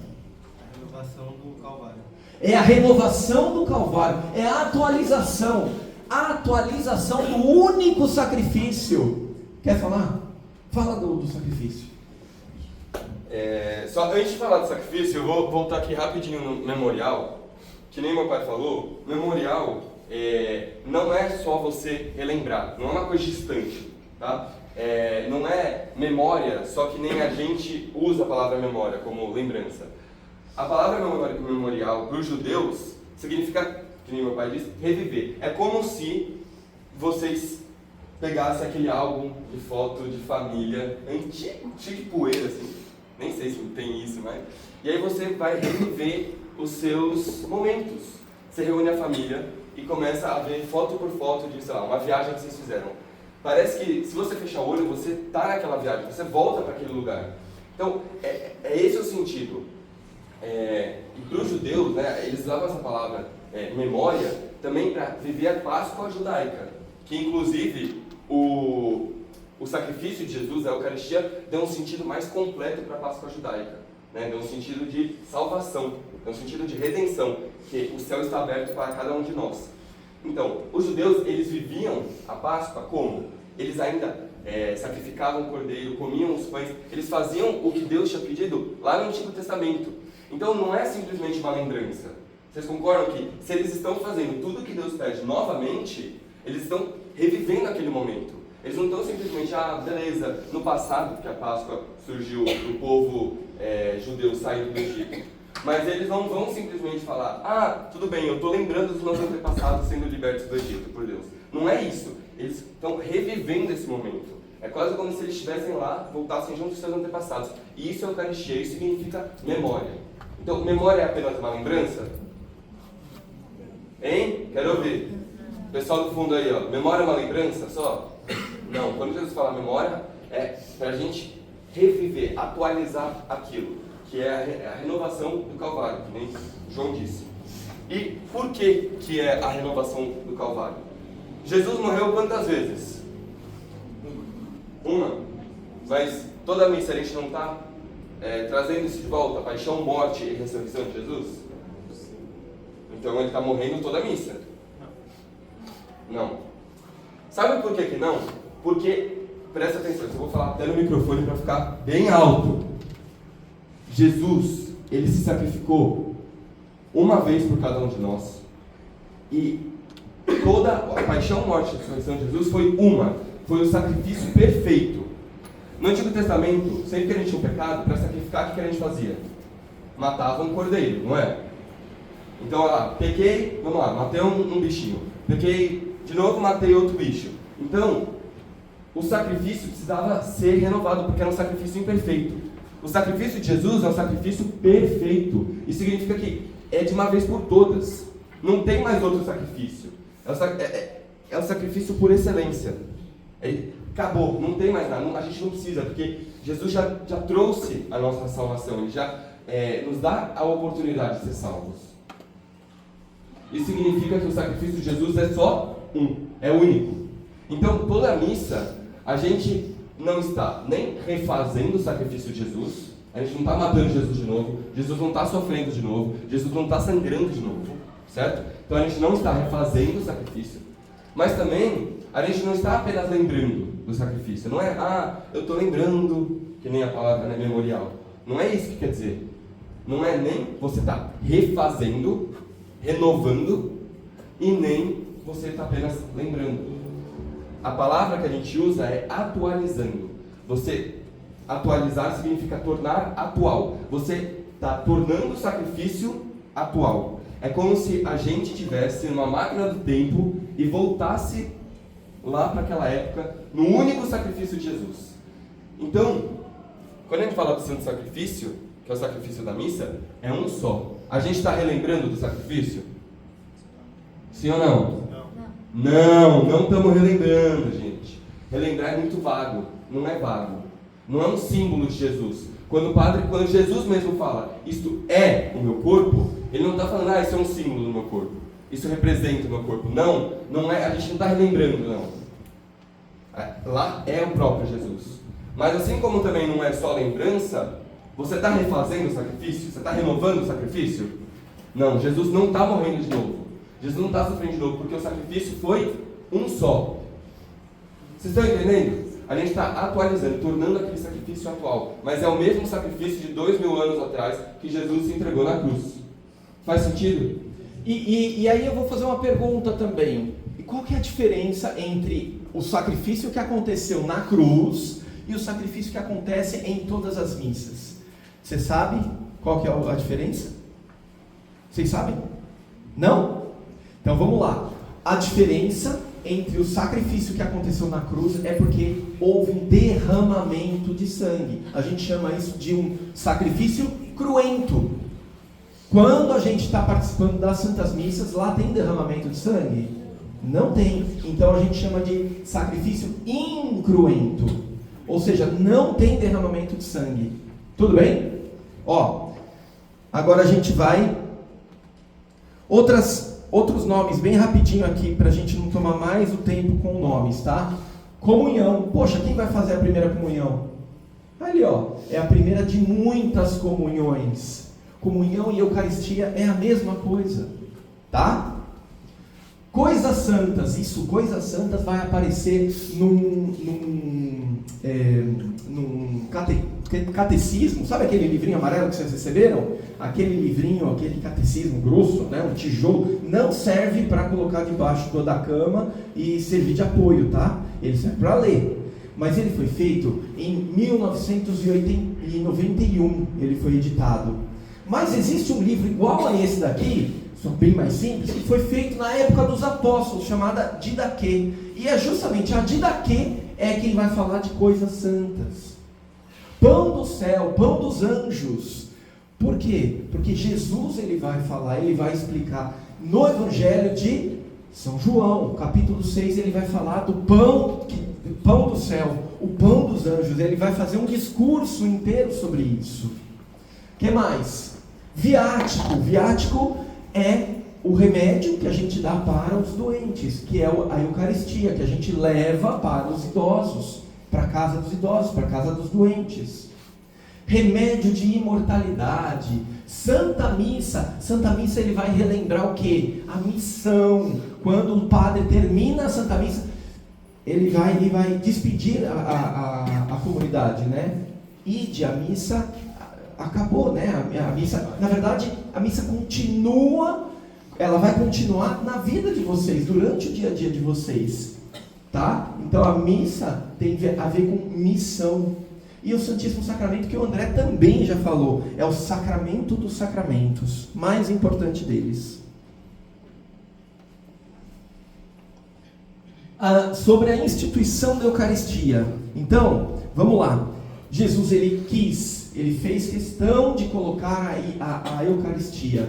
Speaker 7: A renovação do Calvário.
Speaker 1: É a renovação do Calvário, é a atualização do único sacrifício. Quer falar? Fala do sacrifício.
Speaker 3: Só antes de falar do sacrifício, eu vou voltar aqui rapidinho no memorial. Que nem meu pai falou, memorial não é só você relembrar, não é uma coisa distante, tá? Não é memória, só que nem a gente usa a palavra memória como lembrança. A palavra memorial para os judeus significa, que nem meu pai disse, reviver. É como se vocês pegassem aquele álbum de foto de família antigo, cheio de poeira, assim, nem sei se tem isso, mas... E aí você vai reviver os seus momentos. Você reúne a família e começa a ver foto por foto de, sei lá, uma viagem que vocês fizeram. Parece que se você fechar o olho, você está naquela viagem, você volta para aquele lugar. Então, é esse o sentido. E para os judeus, né, eles usavam essa palavra memória também para viver a Páscoa judaica, que inclusive o sacrifício de Jesus, a Eucaristia, deu um sentido mais completo para a Páscoa judaica. Né, deu um sentido de salvação, deu um sentido de redenção, que o céu está aberto para cada um de nós. Então, os judeus, eles viviam a Páscoa como? Eles ainda sacrificavam o cordeiro, comiam os pães, eles faziam o que Deus tinha pedido lá no Antigo Testamento. Então não é simplesmente uma lembrança. Vocês concordam que se eles estão fazendo tudo o que Deus pede novamente, eles estão revivendo aquele momento. Eles não estão simplesmente, beleza, no passado que a Páscoa surgiu, o povo judeu saiu do Egito. Mas eles não vão simplesmente falar, tudo bem, eu estou lembrando dos meus antepassados sendo libertos do Egito, por Deus. Não é isso. Eles estão revivendo esse momento. É quase como se eles estivessem lá, voltassem junto dos seus antepassados. E isso é Eucaristia, isso significa memória. Então, memória é apenas uma lembrança? Hein? Quero ouvir. Pessoal do fundo aí, ó. Memória é uma lembrança só? Não, quando Jesus fala memória, é para a gente reviver, atualizar aquilo, que é a renovação do Calvário, que nem João disse. E por que é a renovação do Calvário? Jesus morreu quantas vezes? Uma. Mas toda a missa a gente não está trazendo isso de volta, a paixão, morte e ressurreição de Jesus? Então ele está morrendo toda a missa. Não. Sabe por que não? Porque, presta atenção, eu vou falar até no microfone para ficar bem alto. Jesus, ele se sacrificou uma vez por cada um de nós. E toda a paixão, morte e ressurreição de Jesus foi o sacrifício perfeito. No Antigo Testamento, sempre que a gente tinha um pecado, para sacrificar, o que a gente fazia? Matava um cordeiro, não é? Então, pequei, vamos lá, matei um bichinho. Pequei de novo, matei outro bicho. Então, o sacrifício precisava ser renovado, porque era um sacrifício imperfeito. O sacrifício de Jesus é um sacrifício perfeito. Isso significa que é de uma vez por todas. Não tem mais outro sacrifício. É o sacrifício por excelência. Acabou, não tem mais nada. A gente não precisa, porque Jesus já trouxe a nossa salvação. Ele já nos dá a oportunidade de ser salvos. Isso significa que o sacrifício de Jesus é só é único. Então, toda a missa, a gente não está nem refazendo o sacrifício de Jesus, a gente não está matando Jesus de novo, Jesus não está sofrendo de novo, Jesus não está sangrando de novo, certo? Então a gente não está refazendo o sacrifício, mas também a gente não está apenas lembrando do sacrifício. Não é, eu estou lembrando, que nem a palavra memorial. Não é isso que quer dizer. Não é nem você está refazendo, renovando, e nem você está apenas lembrando. A palavra que a gente usa é atualizando. Você atualizar significa tornar atual. Você está tornando o sacrifício atual. É como se a gente estivesse numa máquina do tempo e voltasse lá para aquela época, no único sacrifício de Jesus. Então, quando a gente fala do santo sacrifício, que é o sacrifício da missa, é um só. A gente está relembrando do sacrifício? Sim ou não? Não estamos relembrando, gente. Relembrar é muito vago. Não é vago. Não é um símbolo de Jesus. Quando Jesus mesmo fala, isto é o meu corpo, ele não está falando, isso é um símbolo do meu corpo. Isso representa o meu corpo. Não é, a gente não está relembrando, não. Lá é o próprio Jesus. Mas assim como também não é só lembrança, você está refazendo o sacrifício? Você está renovando o sacrifício? Não, Jesus não está morrendo de novo. Jesus não está sofrendo de novo, porque o sacrifício foi um só. Vocês estão entendendo? A gente está atualizando, tornando aquele sacrifício atual. Mas é o mesmo sacrifício de 2000 anos atrás que Jesus se entregou na cruz. Faz sentido?
Speaker 1: E aí eu vou fazer uma pergunta também. E qual que é a diferença entre o sacrifício que aconteceu na cruz e o sacrifício que acontece em todas as missas? Você sabe qual que é a diferença? Vocês sabem? Não? Então vamos lá. A diferença entre o sacrifício que aconteceu na cruz é porque houve um derramamento de sangue. A gente chama isso de um sacrifício cruento. Quando a gente está participando das Santas Missas, lá tem derramamento de sangue? Não tem. Então a gente chama de sacrifício incruento. Ou seja, não tem derramamento de sangue. Tudo bem? Agora a gente vai... Outros nomes, bem rapidinho aqui, para a gente não tomar mais o tempo com nomes, tá? Comunhão. Poxa, quem vai fazer a primeira comunhão? Ali, é a primeira de muitas comunhões. Comunhão e Eucaristia é a mesma coisa, tá? Coisas santas, coisas santas vai aparecer num catecismo, sabe aquele livrinho amarelo que vocês receberam? Aquele livrinho, aquele catecismo grosso, né? Um tijolo, não serve para colocar debaixo da cama e servir de apoio, tá? Ele serve para ler. Mas ele foi feito em 1991, ele foi editado. Mas existe um livro igual a esse daqui, só bem mais simples, que foi feito na época dos apóstolos, chamada Didaquê. E é justamente a Didaquê quem vai falar de coisas santas. Pão do céu, pão dos anjos. Por quê? Porque Jesus ele vai falar, ele vai explicar. No Evangelho de São João, capítulo 6, ele vai falar do pão do céu, o pão dos anjos. Ele vai fazer um discurso inteiro sobre isso. O que mais? Viático. Viático é o remédio que a gente dá para os doentes, que é a Eucaristia, que a gente leva para os idosos, para a casa dos idosos, para a casa dos doentes. Remédio de imortalidade. Santa Missa ele vai relembrar o quê? A missão. Quando o padre termina a Santa Missa, ele vai despedir a comunidade, né? Ide, a missa acabou, né? A missa, na verdade, a missa continua, ela vai continuar na vida de vocês, durante o dia a dia de vocês, tá? Então a missa tem a ver com missão. E o Santíssimo Sacramento, que o André também já falou, é o sacramento dos sacramentos, mais importante deles. Sobre a instituição da Eucaristia. Então, vamos lá. Jesus, ele fez questão de colocar aí a Eucaristia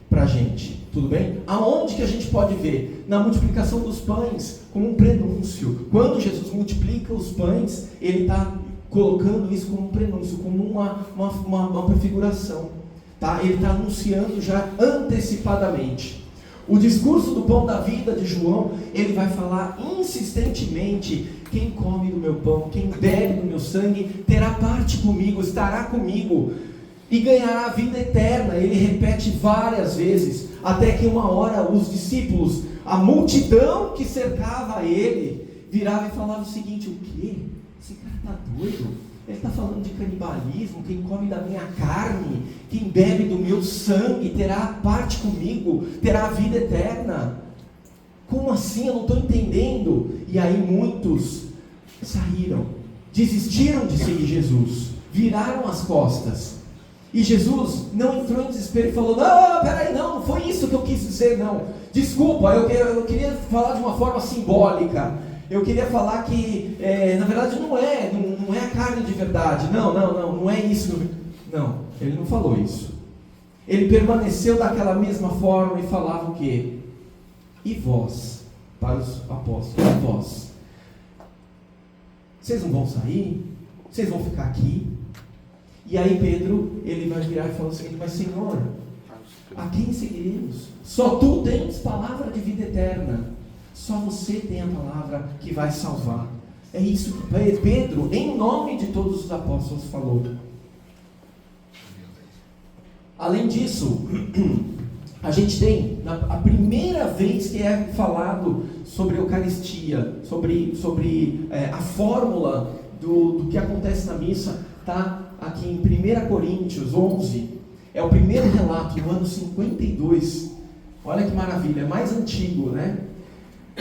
Speaker 1: para a gente, tudo bem? Aonde que a gente pode ver? Na multiplicação dos pães, como um prenúncio. Quando Jesus multiplica os pães, ele está colocando isso como um prenúncio, como uma prefiguração, tá? Ele está anunciando já antecipadamente. O discurso do pão da vida de João, ele vai falar insistentemente: quem come do meu pão, quem bebe do meu sangue, terá parte comigo, estará comigo e ganhará a vida eterna. Ele repete várias vezes, até que uma hora os discípulos, a multidão que cercava ele, virava e falava o seguinte: o quê? Esse cara está doido? Ele está falando de canibalismo. Quem come da minha carne, quem bebe do meu sangue, terá parte comigo, terá a vida eterna. Como assim? Eu não estou entendendo. E aí muitos saíram, desistiram de seguir Jesus, viraram as costas. E Jesus não entrou em desespero e falou: não, peraí, não foi isso que eu quis dizer, não. Desculpa, eu queria falar de uma forma simbólica. Eu queria falar que, na verdade, não é a carne de verdade. Não é isso. Não, ele não falou isso. Ele permaneceu daquela mesma forma e falava o quê? E vós, para os apóstolos, e vós? Vocês não vão sair? Vocês vão ficar aqui? E aí Pedro, ele vai virar e falar o seguinte: mas Senhor, a quem seguiremos? Só tu tens palavra de vida eterna. Só você tem a palavra que vai salvar. É isso que Pedro, em nome de todos os apóstolos, falou. Além disso, a gente tem a primeira vez que é falado sobre a Eucaristia, sobre a fórmula do que acontece na missa, está aqui em 1 Coríntios 11. É o primeiro relato, no ano 52. Olha que maravilha, é mais antigo, né?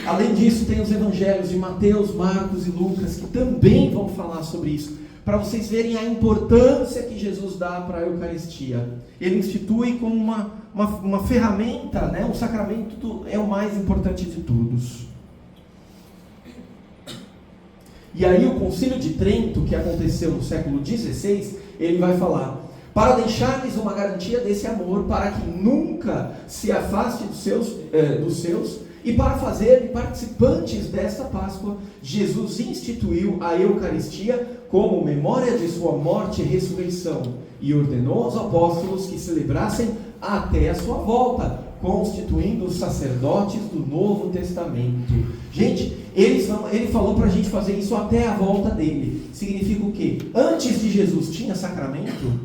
Speaker 1: Além disso, tem os evangelhos de Mateus, Marcos e Lucas, que também vão falar sobre isso, para vocês verem a importância que Jesus dá para a Eucaristia. Ele institui como uma ferramenta, né? O sacramento é o mais importante de todos. E aí o Concílio de Trento, que aconteceu no século XVI, ele vai falar: para deixar-lhes uma garantia desse amor, para que nunca se afaste dos seus, e para fazer participantes desta Páscoa, Jesus instituiu a Eucaristia como memória de sua morte e ressurreição, e ordenou aos apóstolos que celebrassem até a sua volta, constituindo os sacerdotes do Novo Testamento. Gente, ele falou para a gente fazer isso até a volta dele. Significa o quê? Antes de Jesus tinha sacramento?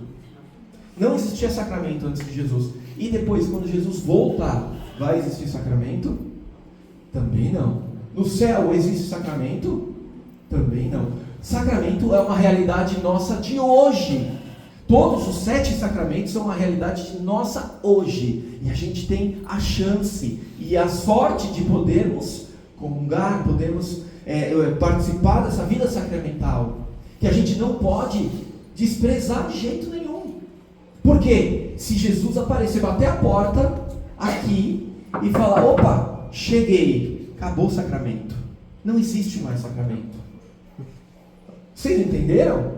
Speaker 1: Não existia sacramento antes de Jesus. E depois, quando Jesus voltar, vai existir sacramento? Também não. No céu existe sacramento? Também não. Sacramento é uma realidade nossa de hoje. Todos os 7 sacramentos são uma realidade nossa hoje. E a gente tem a chance e a sorte de podermos comungar, podermos participar dessa vida sacramental, que a gente não pode desprezar de jeito nenhum. Porque se Jesus aparecer, bater a porta aqui e falar: opa, cheguei, acabou o sacramento, não existe mais sacramento. Vocês entenderam?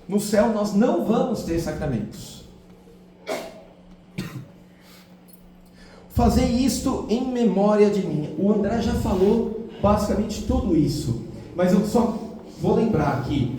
Speaker 1: No céu nós não vamos ter sacramentos. Fazer isto em memória de mim. O André já falou basicamente tudo isso, mas eu só vou lembrar aqui.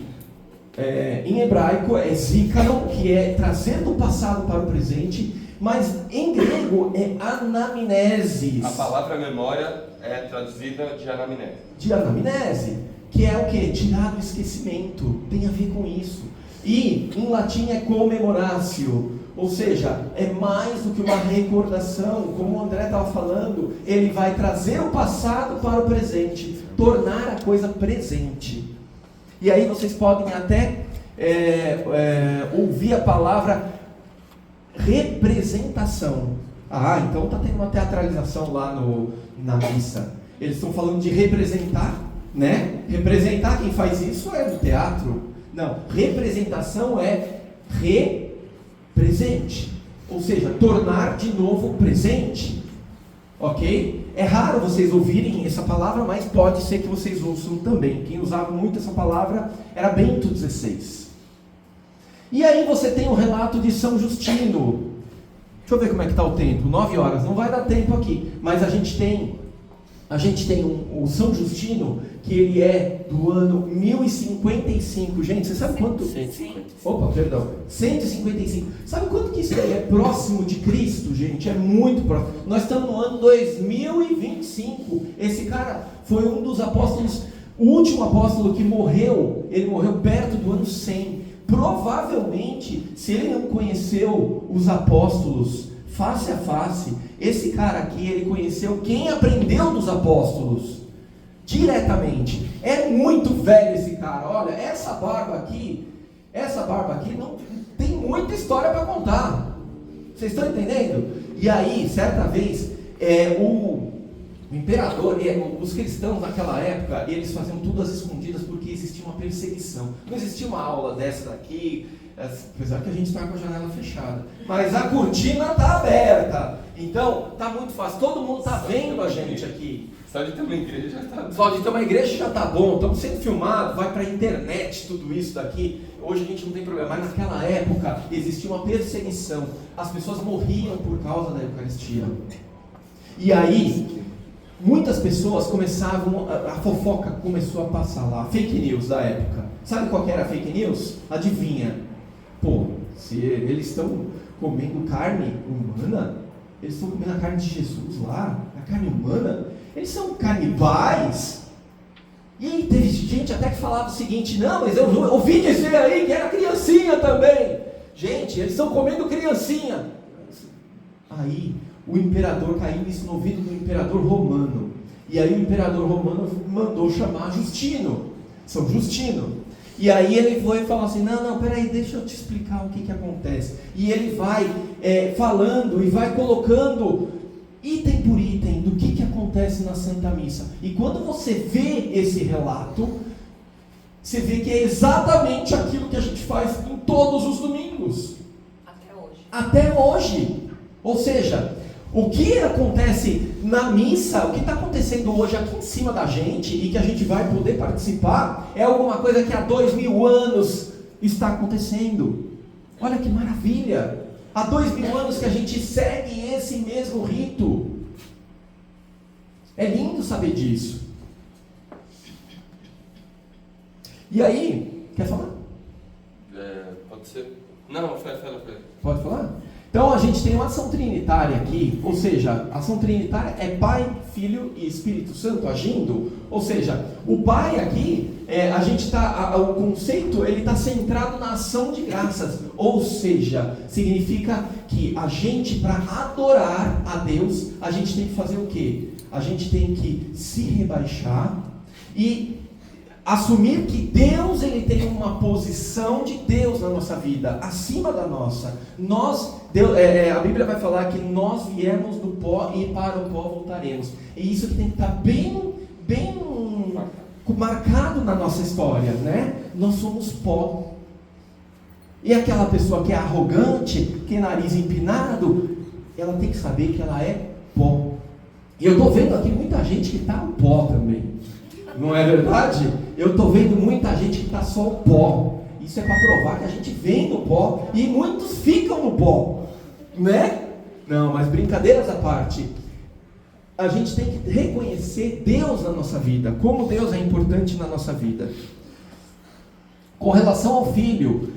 Speaker 1: Em hebraico é zikaron, que é trazer do passado para o presente, mas em grego é anamnesis.
Speaker 3: A palavra memória é traduzida de anamnese.
Speaker 1: De anamnese, que é o que? Tirar do esquecimento, tem a ver com isso. E em latim é commemoratio, ou seja, é mais do que uma recordação, como o André estava falando, ele vai trazer o passado para o presente, tornar a coisa presente. E aí vocês podem até ouvir a palavra representação. Ah, então está tendo uma teatralização lá na missa. Eles estão falando de representar, né? Representar, quem faz isso é no teatro. Não, representação é represente, ou seja, tornar de novo presente. Ok? É raro vocês ouvirem essa palavra, mas pode ser que vocês ouçam também. Quem usava muito essa palavra era Bento XVI. E aí você tem o relato de São Justino. Deixa eu ver como é que está o tempo. 9 horas, não vai dar tempo aqui. Mas a gente tem o São Justino, que ele é do ano 1055. Gente, você sabe quanto?
Speaker 4: 150.
Speaker 1: Opa, perdão. 155. Sabe quanto que isso aí é próximo de Cristo, gente? É muito próximo. Nós estamos no ano 2025. Esse cara foi um dos apóstolos, o último apóstolo que morreu. Ele morreu perto do ano 100. Provavelmente, se ele não conheceu os apóstolos face a face, esse cara aqui, ele conheceu quem aprendeu dos apóstolos diretamente. É muito velho esse cara. Olha, essa barba aqui não tem muita história para contar. Vocês estão entendendo? E aí, certa vez, o imperador, os cristãos naquela época, eles faziam tudo às escondidas porque existia uma perseguição. Não existia uma aula dessa daqui, apesar que a gente está com a janela fechada, mas a cortina está aberta, então está muito fácil, todo mundo está vendo a gente aqui.
Speaker 3: Só de ter uma igreja já está bom.
Speaker 1: Só de ter uma igreja já está bom, estamos sendo filmados, vai para a internet tudo isso daqui. Hoje a gente não tem problema, mas naquela época existia uma perseguição, as pessoas morriam por causa da Eucaristia. E aí muitas pessoas começavam, a fofoca começou a passar lá, fake news da época. Sabe qual que era a fake news? Adivinha? Pô, se eles estão comendo carne humana, eles estão comendo a carne de Jesus lá, a carne humana, eles são canibais. E aí teve gente até que falava o seguinte: não, mas eu ouvi dizer aí que era criancinha também. Gente, eles estão comendo criancinha. Aí o imperador, caiu isso no ouvido do imperador romano. E aí o imperador romano mandou chamar Justino, São Justino. E aí ele foi e falou assim: não, peraí, deixa eu te explicar o que acontece. E ele vai falando e vai colocando item por item do que acontece na Santa Missa. E quando você vê esse relato, você vê que é exatamente aquilo que a gente faz em todos os domingos. Até hoje. Ou seja, o que acontece na missa, o que está acontecendo hoje aqui em cima da gente e que a gente vai poder participar, é alguma coisa que há 2000 anos está acontecendo. Olha que maravilha! Há 2000 anos que a gente segue esse mesmo rito. É lindo saber disso. E aí, quer falar?
Speaker 3: Pode ser. Não, fala.
Speaker 1: Pode falar? Então a gente tem uma ação trinitária aqui, ou seja, a ação trinitária é Pai, Filho e Espírito Santo agindo. Ou seja, o Pai aqui, o conceito, ele está centrado na ação de graças. Ou seja, significa que a gente, para adorar a Deus, a gente tem que fazer o quê? A gente tem que se rebaixar e assumir que Deus, ele tem uma posição de Deus na nossa vida, acima da nossa. A Bíblia vai falar que nós viemos do pó e para o pó voltaremos. E isso que tem que estar bem marcado na nossa história, né? Nós somos pó. E aquela pessoa que é arrogante, que é nariz empinado, ela tem que saber que ela é pó. E eu estou vendo aqui muita gente que está no pó também. Não é verdade? Eu estou vendo muita gente que está só o pó. Isso é para provar que a gente vem do pó e muitos ficam no pó, né? Não, mas brincadeiras à parte, a gente tem que reconhecer Deus na nossa vida, como Deus é importante na nossa vida. Com relação ao Filho,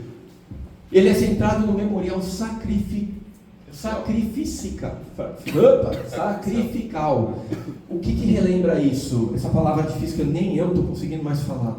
Speaker 1: ele é centrado no memorial sacrificial. O que relembra isso? Essa palavra difícil que nem eu estou conseguindo mais falar.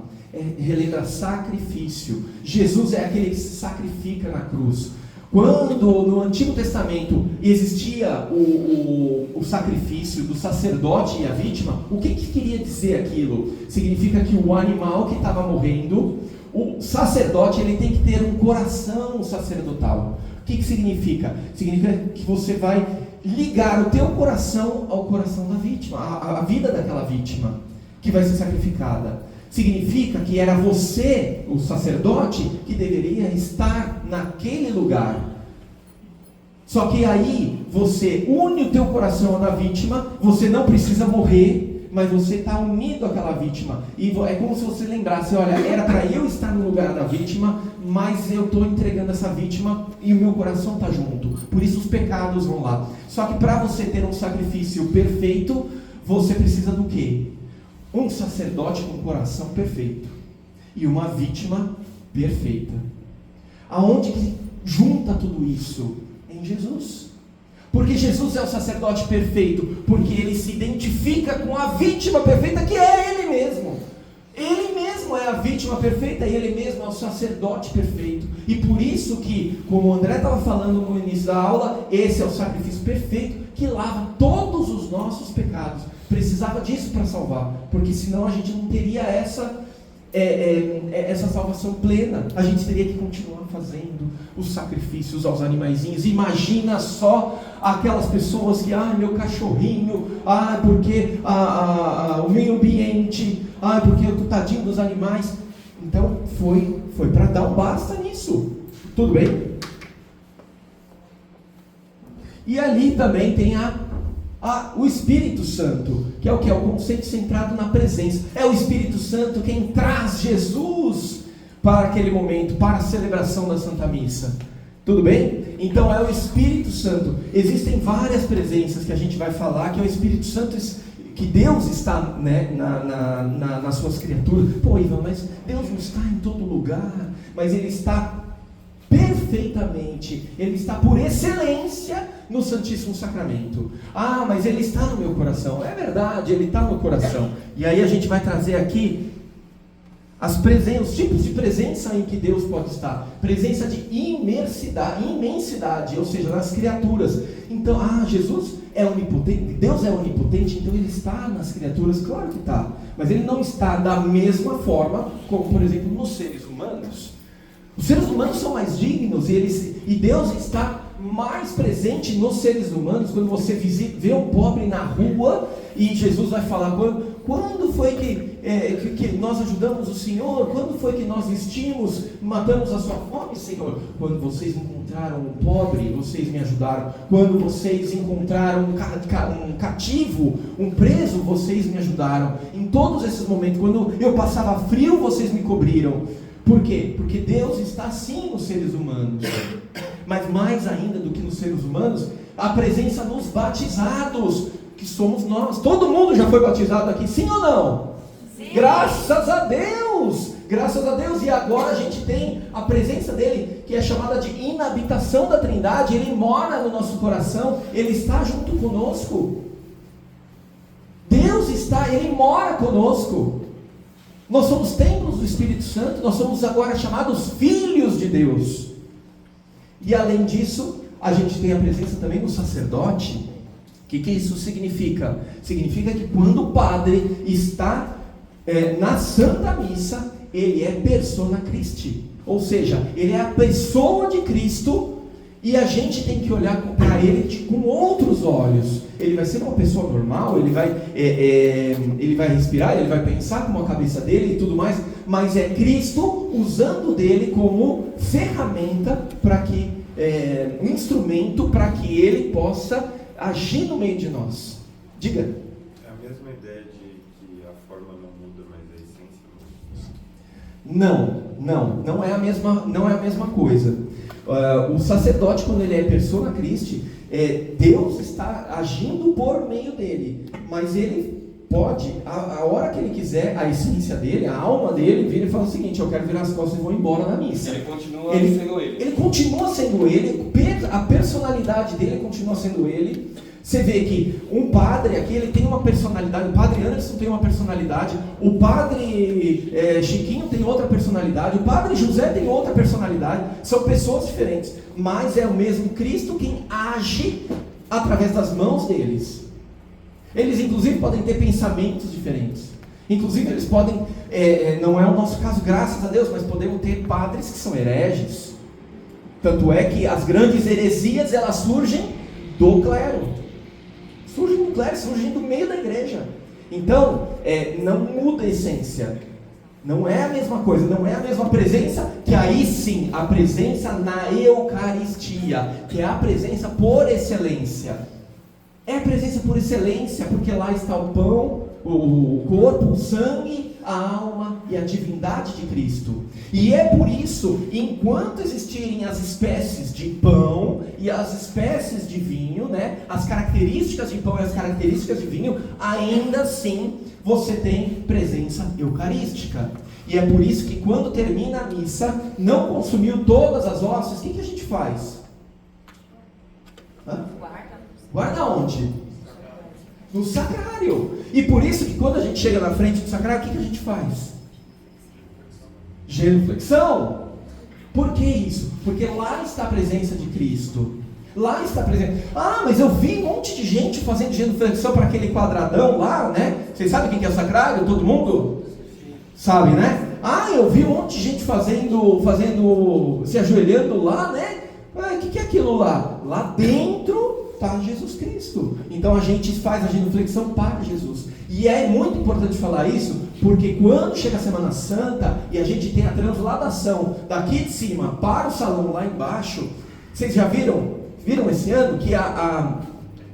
Speaker 1: Relembra sacrifício. Jesus é aquele que se sacrifica na cruz. Quando no Antigo Testamento existia o sacrifício do sacerdote e a vítima, o que queria dizer aquilo? Significa que o animal que estava morrendo, o sacerdote ele tem que ter um coração sacerdotal. O que significa? Significa que você vai ligar o teu coração ao coração da vítima, a vida daquela vítima que vai ser sacrificada. Significa que era você, o sacerdote, que deveria estar naquele lugar. Só que aí você une o teu coração na vítima, você não precisa morrer, mas você está unido àquela vítima. E é como se você lembrasse, olha, era para eu estar no lugar da vítima, mas eu estou entregando essa vítima e o meu coração está junto. Por isso os pecados vão lá. Só que para você ter um sacrifício perfeito, você precisa do quê? Um sacerdote com um coração perfeito e uma vítima perfeita. Aonde que junta tudo isso? Em Jesus. Porque Jesus é o sacerdote perfeito, porque ele se identifica com a vítima perfeita, que é ele mesmo. Ele mesmo é a vítima perfeita e ele mesmo é o sacerdote perfeito. E por isso que, como o André estava falando no início da aula, esse é o sacrifício perfeito que lava todos os nossos pecados. Precisava disso para salvar, porque senão a gente não teria essa salvação plena. A gente teria que continuar fazendo os sacrifícios aos animaizinhos. Imagina só aquelas pessoas que, meu cachorrinho, porque o meio ambiente, porque o tadinho dos animais. Então foi para dar um basta nisso. Tudo bem? E ali também tem o Espírito Santo, que é o que? É o conceito centrado na presença. É o Espírito Santo quem traz Jesus para aquele momento, para a celebração da Santa Missa. Tudo bem? Então é o Espírito Santo. Existem várias presenças que a gente vai falar, que é o Espírito Santo, que Deus está, né, nas suas criaturas. Pô, Ivan, mas Deus não está em todo lugar, mas Ele está perfeitamente, Ele está por excelência no Santíssimo Sacramento. Mas Ele está no meu coração. É verdade, Ele está no coração. E aí a gente vai trazer aqui os tipos de presença em que Deus pode estar. Presença de imensidade, ou seja, nas criaturas. Então, Jesus é onipotente, Deus é onipotente, então Ele está nas criaturas, claro que está. Mas Ele não está da mesma forma como, por exemplo, nos seres humanos. Os seres humanos são mais dignos e Deus está mais presente nos seres humanos. Quando você vê um pobre na rua e Jesus vai falar, quando foi que nós ajudamos o Senhor? Quando foi que nós vestimos, matamos a sua fome, Senhor? Quando vocês encontraram um pobre, vocês me ajudaram. Quando vocês encontraram um cativo, um preso, vocês me ajudaram. Em todos esses momentos, quando eu passava frio, vocês me cobriram. Por quê? Porque Deus está assim nos seres humanos. Mas mais ainda do que nos seres humanos, a presença nos batizados, que somos nós. Todo mundo já foi batizado aqui, sim ou não?
Speaker 6: Sim.
Speaker 1: Graças a Deus! Graças a Deus! E agora a gente tem a presença dele, que é chamada de inabitação da Trindade. Ele mora no nosso coração, ele está junto conosco. Deus está, ele mora conosco. Nós somos templos do Espírito Santo, nós somos agora chamados filhos de Deus. E além disso, a gente tem a presença também do sacerdote. O que isso significa? Significa que quando o padre está na Santa Missa, ele é persona Christi. Ou seja, ele é a pessoa de Cristo e a gente tem que olhar para ele com outros olhos. Ele vai ser uma pessoa normal, ele vai respirar, ele vai pensar como a cabeça dele e tudo mais, mas é Cristo usando dele como ferramenta para que, um instrumento para que ele possa agir no meio de nós. Diga.
Speaker 5: É a mesma ideia de que a forma não muda, mas a essência muda? Não é a mesma coisa. O sacerdote, quando ele é persona Christi, Deus está agindo por meio dele, mas ele
Speaker 1: pode, a hora que ele quiser, a essência dele, a alma dele, vira e fala o seguinte: eu quero virar as costas e vou embora da missa.
Speaker 3: Ele continua sendo ele.
Speaker 1: Ele continua sendo ele, a personalidade dele continua sendo ele. Você vê que um padre aqui, ele tem uma personalidade, o padre Anderson tem uma personalidade, o padre Chiquinho tem outra personalidade, o padre José tem outra personalidade, são pessoas diferentes, mas é o mesmo Cristo quem age através das mãos deles. Eles inclusive podem ter pensamentos diferentes, inclusive eles podem, não é o nosso caso, graças a Deus, mas podemos ter padres que são hereges. Tanto é que as grandes heresias, elas surgem do clero. Surgem do clero, surgem do meio da igreja. Então, não muda a essência. Não é a mesma coisa, não é a mesma presença, que aí sim, a presença na Eucaristia, que é a presença por excelência. É a presença por excelência, porque lá está o pão, o corpo, o sangue, a alma e a divindade de Cristo. E é por isso, enquanto existirem as espécies de pão e as espécies de vinho, né, as características de pão e as características de vinho, ainda assim você tem presença eucarística. E é por isso que quando termina a missa, não consumiu todas as hóstias, o que a gente faz? Guarda onde? No sacrário. E por isso que quando a gente chega na frente do sacrário, o que a gente faz? Genuflexão. Por que isso? Porque lá está a presença de Cristo. Lá está presente. Ah, mas eu vi um monte de gente fazendo genuflexão para aquele quadradão lá, né? Vocês sabem quem que é o sacrário? Todo mundo sabe, né? Ah, eu vi um monte de gente fazendo, se ajoelhando lá, né? Ah, o que é aquilo lá? Lá dentro está Jesus Cristo. Então a gente faz a genuflexão para Jesus. E é muito importante falar isso, porque quando chega a Semana Santa e a gente tem a transladação daqui de cima para o salão lá embaixo, vocês já viram esse ano que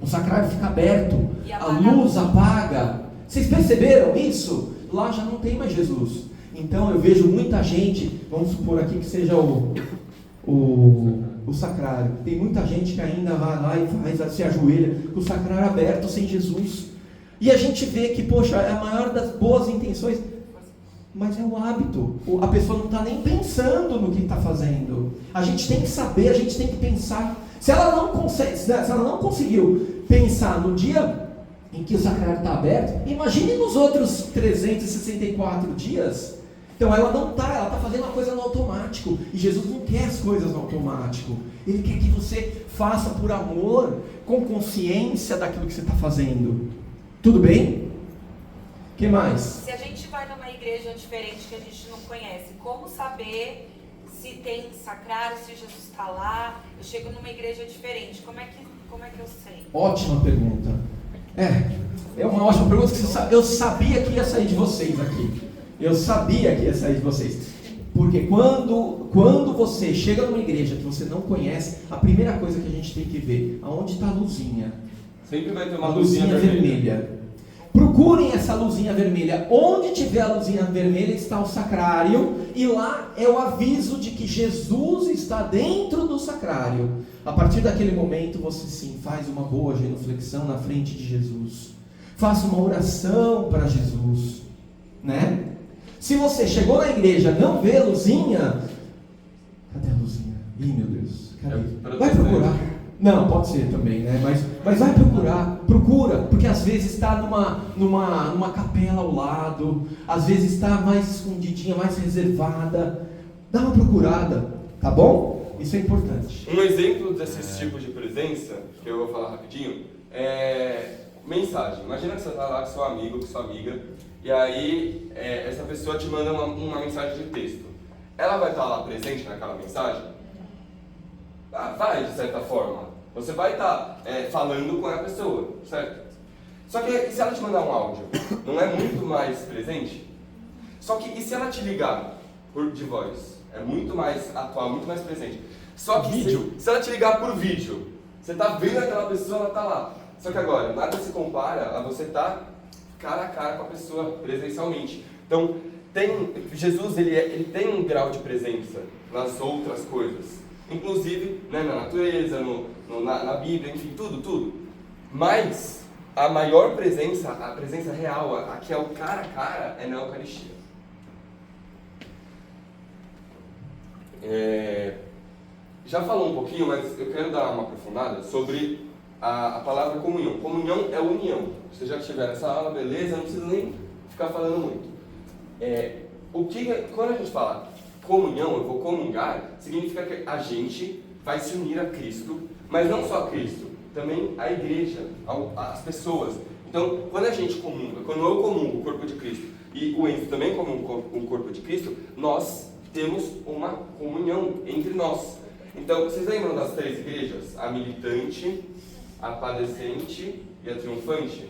Speaker 1: o sacrário fica aberto, a luz apaga? Vocês perceberam isso? Lá já não tem mais Jesus. Então eu vejo muita gente, vamos supor aqui que seja o sacrário, tem muita gente que ainda vai lá e se ajoelha com o sacrário aberto sem Jesus. E a gente vê que, poxa, é a maior das boas intenções, mas é o hábito. A pessoa não está nem pensando no que está fazendo. A gente tem que saber, a gente tem que pensar. Se ela não conseguiu pensar no dia em que o sacrário está aberto, imagine nos outros 364 dias. Então ela está fazendo uma coisa no automático. E Jesus não quer as coisas no automático. Ele quer que você faça por amor, com consciência daquilo que você está fazendo. Tudo bem? O que mais?
Speaker 6: Se a gente vai numa igreja diferente que a gente não conhece, como saber se tem sacrário, se Jesus está lá? Eu chego numa igreja diferente, como é que eu sei?
Speaker 1: Ótima pergunta. É uma ótima pergunta. Eu sabia que ia sair de vocês aqui. Eu sabia que ia sair de vocês. Porque quando você chega numa igreja que você não conhece, a primeira coisa que a gente tem que ver, aonde está a luzinha?
Speaker 3: Sempre vai ter uma
Speaker 1: luzinha vermelha. Procurem essa luzinha vermelha. Onde tiver a luzinha vermelha está o sacrário, e lá é o aviso de que Jesus está dentro do sacrário. A partir daquele momento você sim faz uma boa genuflexão na frente de Jesus. Faça uma oração para Jesus, né? Se você chegou na igreja e não vê a luzinha, cadê a luzinha? Ih, meu Deus, cadê? Vai procurar. Não, pode ser também, né? Mas vai procura, porque às vezes está numa capela ao lado, às vezes está mais escondidinha, mais reservada. Dá uma procurada, tá bom? Isso é importante.
Speaker 3: Um exemplo desses tipos de presença, que eu vou falar rapidinho, é mensagem. Imagina que você está lá com seu amigo, com sua amiga, e aí essa pessoa te manda uma mensagem de texto. Ela vai estar lá presente naquela mensagem? Vai, de certa forma. Você vai estar falando com a pessoa, certo? Só que e se ela te mandar um áudio, não é muito mais presente? Só que e se ela te ligar de voz? É muito mais atual, muito mais presente. Só que se ela te ligar por vídeo, você está vendo aquela pessoa, ela está lá. Só que agora, nada se compara a você estar cara a cara com a pessoa, presencialmente. Então, Jesus ele tem um grau de presença nas outras coisas. Inclusive, né, na natureza, na Bíblia, enfim, tudo. Mas a maior presença, a presença real, a que é o cara a cara, é na Eucaristia. Já falou um pouquinho, mas eu quero dar uma aprofundada sobre a palavra comunhão. Comunhão é união. Vocês já estiveram nessa aula, beleza, não precisa nem ficar falando muito. Quando a gente fala comunhão, eu vou comungar, significa que a gente vai se unir a Cristo, mas não só a Cristo, também a igreja, as pessoas. Então, quando a gente comunga, quando eu comungo o corpo de Cristo e o Enzo também comunga o corpo de Cristo, nós temos uma comunhão entre nós. Então, vocês lembram das 3 igrejas? A militante, a padecente e a triunfante?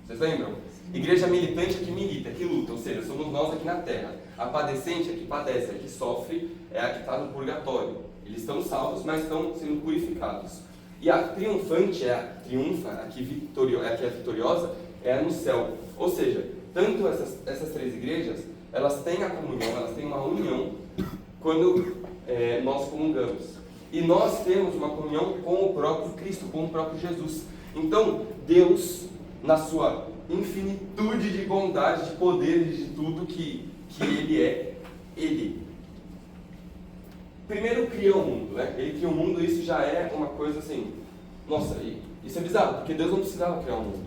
Speaker 3: Vocês lembram? Igreja militante é que milita, que luta, ou seja, somos nós aqui na terra. A padecente é que padece, é que sofre, é a que está no purgatório. Eles estão salvos, mas estão sendo purificados. E a triunfante é a triunfa, a que é vitoriosa, é no céu. Ou seja, tanto essas 3 igrejas, elas têm a comunhão, elas têm uma união quando nós comungamos. E nós temos uma comunhão com o próprio Cristo, com o próprio Jesus. Então, Deus, na sua infinitude de bondade, de poder, de tudo que Ele é, Ele primeiro cria o mundo, né? Ele cria o mundo, e isso já é uma coisa assim, nossa, isso é bizarro, porque Deus não precisava criar o mundo.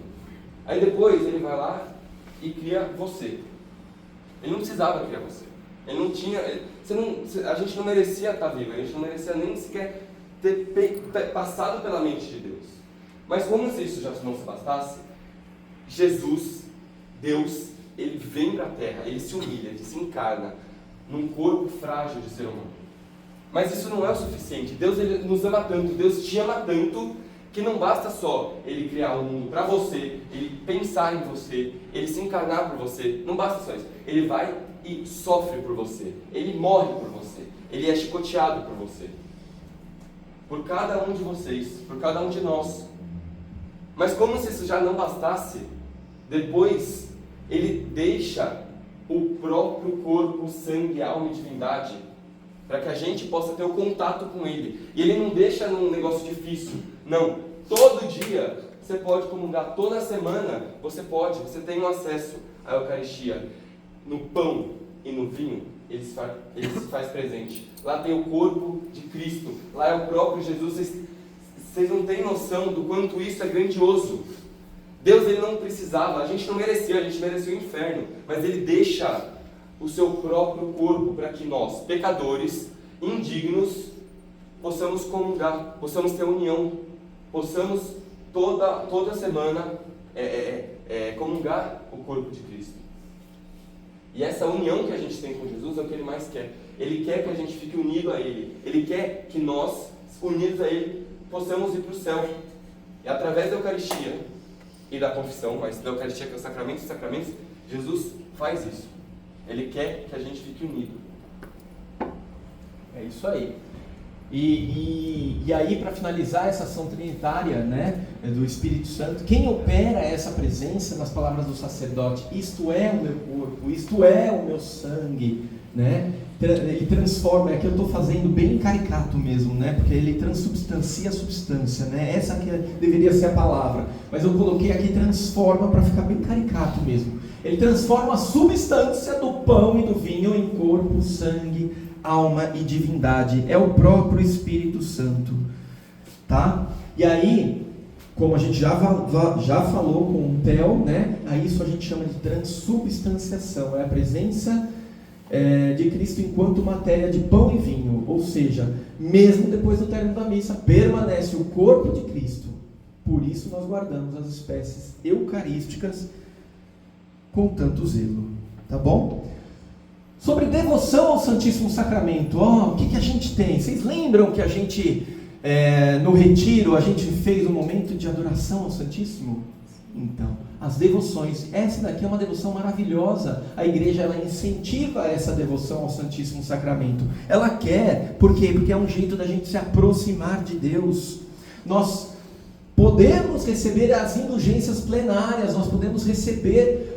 Speaker 3: Aí depois Ele vai lá e cria você. Ele não precisava criar você. Ele não tinha, a gente não merecia estar vivo, a gente não merecia nem sequer ter passado pela mente de Deus. Mas como se isso já não se bastasse, Jesus, Deus, Ele vem para a terra, Ele se humilha, Ele se encarna num corpo frágil de ser humano. Mas isso não é o suficiente. Deus, Ele nos ama tanto, Deus te ama tanto, que não basta só Ele criar um mundo para você, Ele pensar em você, Ele se encarnar por você. Não basta só isso. Ele vai e sofre por você. Ele morre por você. Ele é chicoteado por você. Por cada um de vocês, por cada um de nós. Mas como se isso já não bastasse, depois Ele deixa o próprio corpo, sangue, alma e divindade para que a gente possa ter o contato com Ele. E Ele não deixa num negócio difícil. Não. Todo dia você pode comungar. Toda semana você tem um acesso à Eucaristia. No pão e no vinho, Ele se faz presente. Lá tem o corpo de Cristo. Lá é o próprio Jesus. Vocês não têm noção do quanto isso é grandioso. Deus, Ele não precisava, a gente não merecia, a gente merecia o inferno. Mas Ele deixa o seu próprio corpo para que nós, pecadores, indignos, possamos comungar, possamos ter união, possamos toda semana comungar o corpo de Cristo. E essa união que a gente tem com Jesus é o que Ele mais quer. Ele quer que a gente fique unido a Ele. Ele quer que nós, unidos a Ele, possamos ir para o céu. E através da Eucaristia e da confissão, mas da Eucaristia que é o sacramento dos sacramentos, Jesus faz isso. Ele quer que a gente fique unido.
Speaker 1: É isso aí. E aí, para finalizar essa ação trinitária, né, do Espírito Santo, quem opera essa presença, nas palavras do sacerdote, isto é o meu corpo, isto é o meu sangue, né? Ele transforma, aqui eu estou fazendo bem caricato mesmo, né? Porque ele transubstancia a substância, né? Essa que deveria ser a palavra, mas eu coloquei aqui transforma para ficar bem caricato mesmo. Ele transforma a substância do pão e do vinho em corpo, sangue, alma e divindade. É o próprio Espírito Santo, tá? E aí, como a gente já falou com o Theo, né? A isso a gente chama de transubstanciação. É a presença de Cristo enquanto matéria de pão e vinho. Ou seja, mesmo depois do término da missa, permanece o corpo de Cristo. Por isso nós guardamos as espécies eucarísticas com tanto zelo, tá bom? Sobre devoção ao Santíssimo Sacramento, o que a gente tem? Vocês lembram que a gente, no retiro, a gente fez um momento de adoração ao Santíssimo? Então, as devoções, essa daqui é uma devoção maravilhosa. A igreja, ela incentiva essa devoção ao Santíssimo Sacramento. Ela quer, por quê? Porque é um jeito da gente se aproximar de Deus. Nós podemos receber as indulgências plenárias, nós podemos receber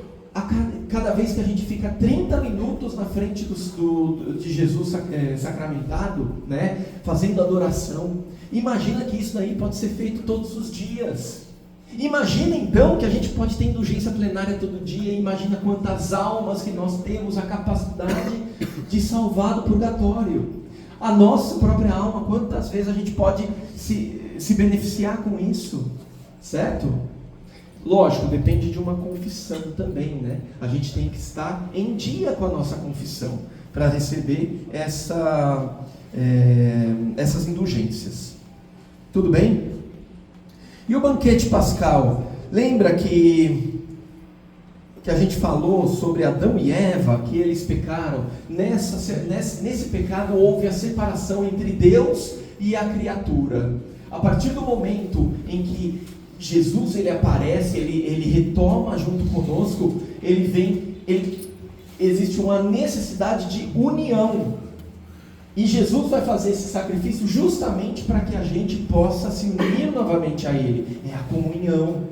Speaker 1: cada vez que a gente fica 30 minutos na frente de Jesus sacramentado, né, fazendo adoração. Imagina que isso daí pode ser feito todos os dias. Imagina então que a gente pode ter indulgência plenária todo dia, imagina quantas almas que nós temos a capacidade de salvar do purgatório. A nossa própria alma, quantas vezes a gente pode se beneficiar com isso, certo? Lógico, depende de uma confissão também, né? A gente tem que estar em dia com a nossa confissão para receber essas indulgências. Tudo bem? E o banquete pascal? Lembra que a gente falou sobre Adão e Eva, que eles pecaram? Nesse pecado houve a separação entre Deus e a criatura. A partir do momento em que Jesus ele aparece, ele retoma junto conosco, existe uma necessidade de união. E Jesus vai fazer esse sacrifício justamente para que a gente possa se unir novamente a Ele. É a comunhão,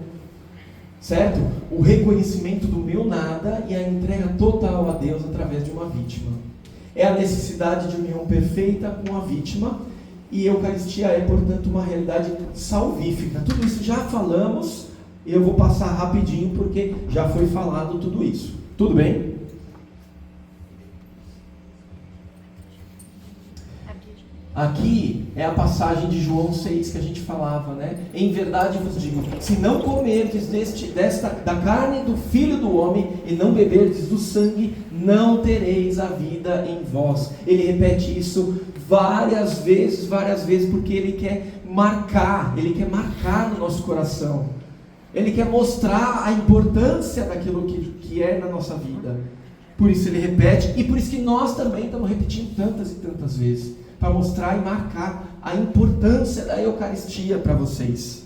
Speaker 1: certo? O reconhecimento do meu nada e a entrega total a Deus através de uma vítima. É a necessidade de união perfeita com a vítima. E a Eucaristia é, portanto, uma realidade salvífica. Tudo isso já falamos, e eu vou passar rapidinho porque já foi falado tudo isso. Tudo bem? Aqui é a passagem de João 6 que a gente falava, né? Em verdade vos digo, se não comerdes da carne do Filho do Homem e não beberdes do sangue, não tereis a vida em vós. Ele repete isso várias vezes, porque ele quer marcar no nosso coração. Ele quer mostrar a importância daquilo que é na nossa vida. Por isso ele repete, e por isso que nós também estamos repetindo tantas e tantas vezes, para mostrar e marcar a importância da Eucaristia para vocês.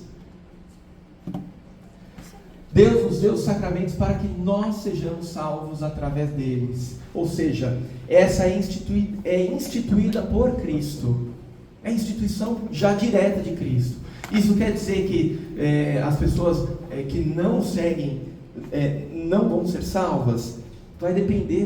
Speaker 1: Deus nos deu os sacramentos para que nós sejamos salvos através deles. Ou seja, essa é instituída por Cristo. É a instituição já direta de Cristo. Isso quer dizer que as pessoas que não seguem não vão ser salvas? Vai depender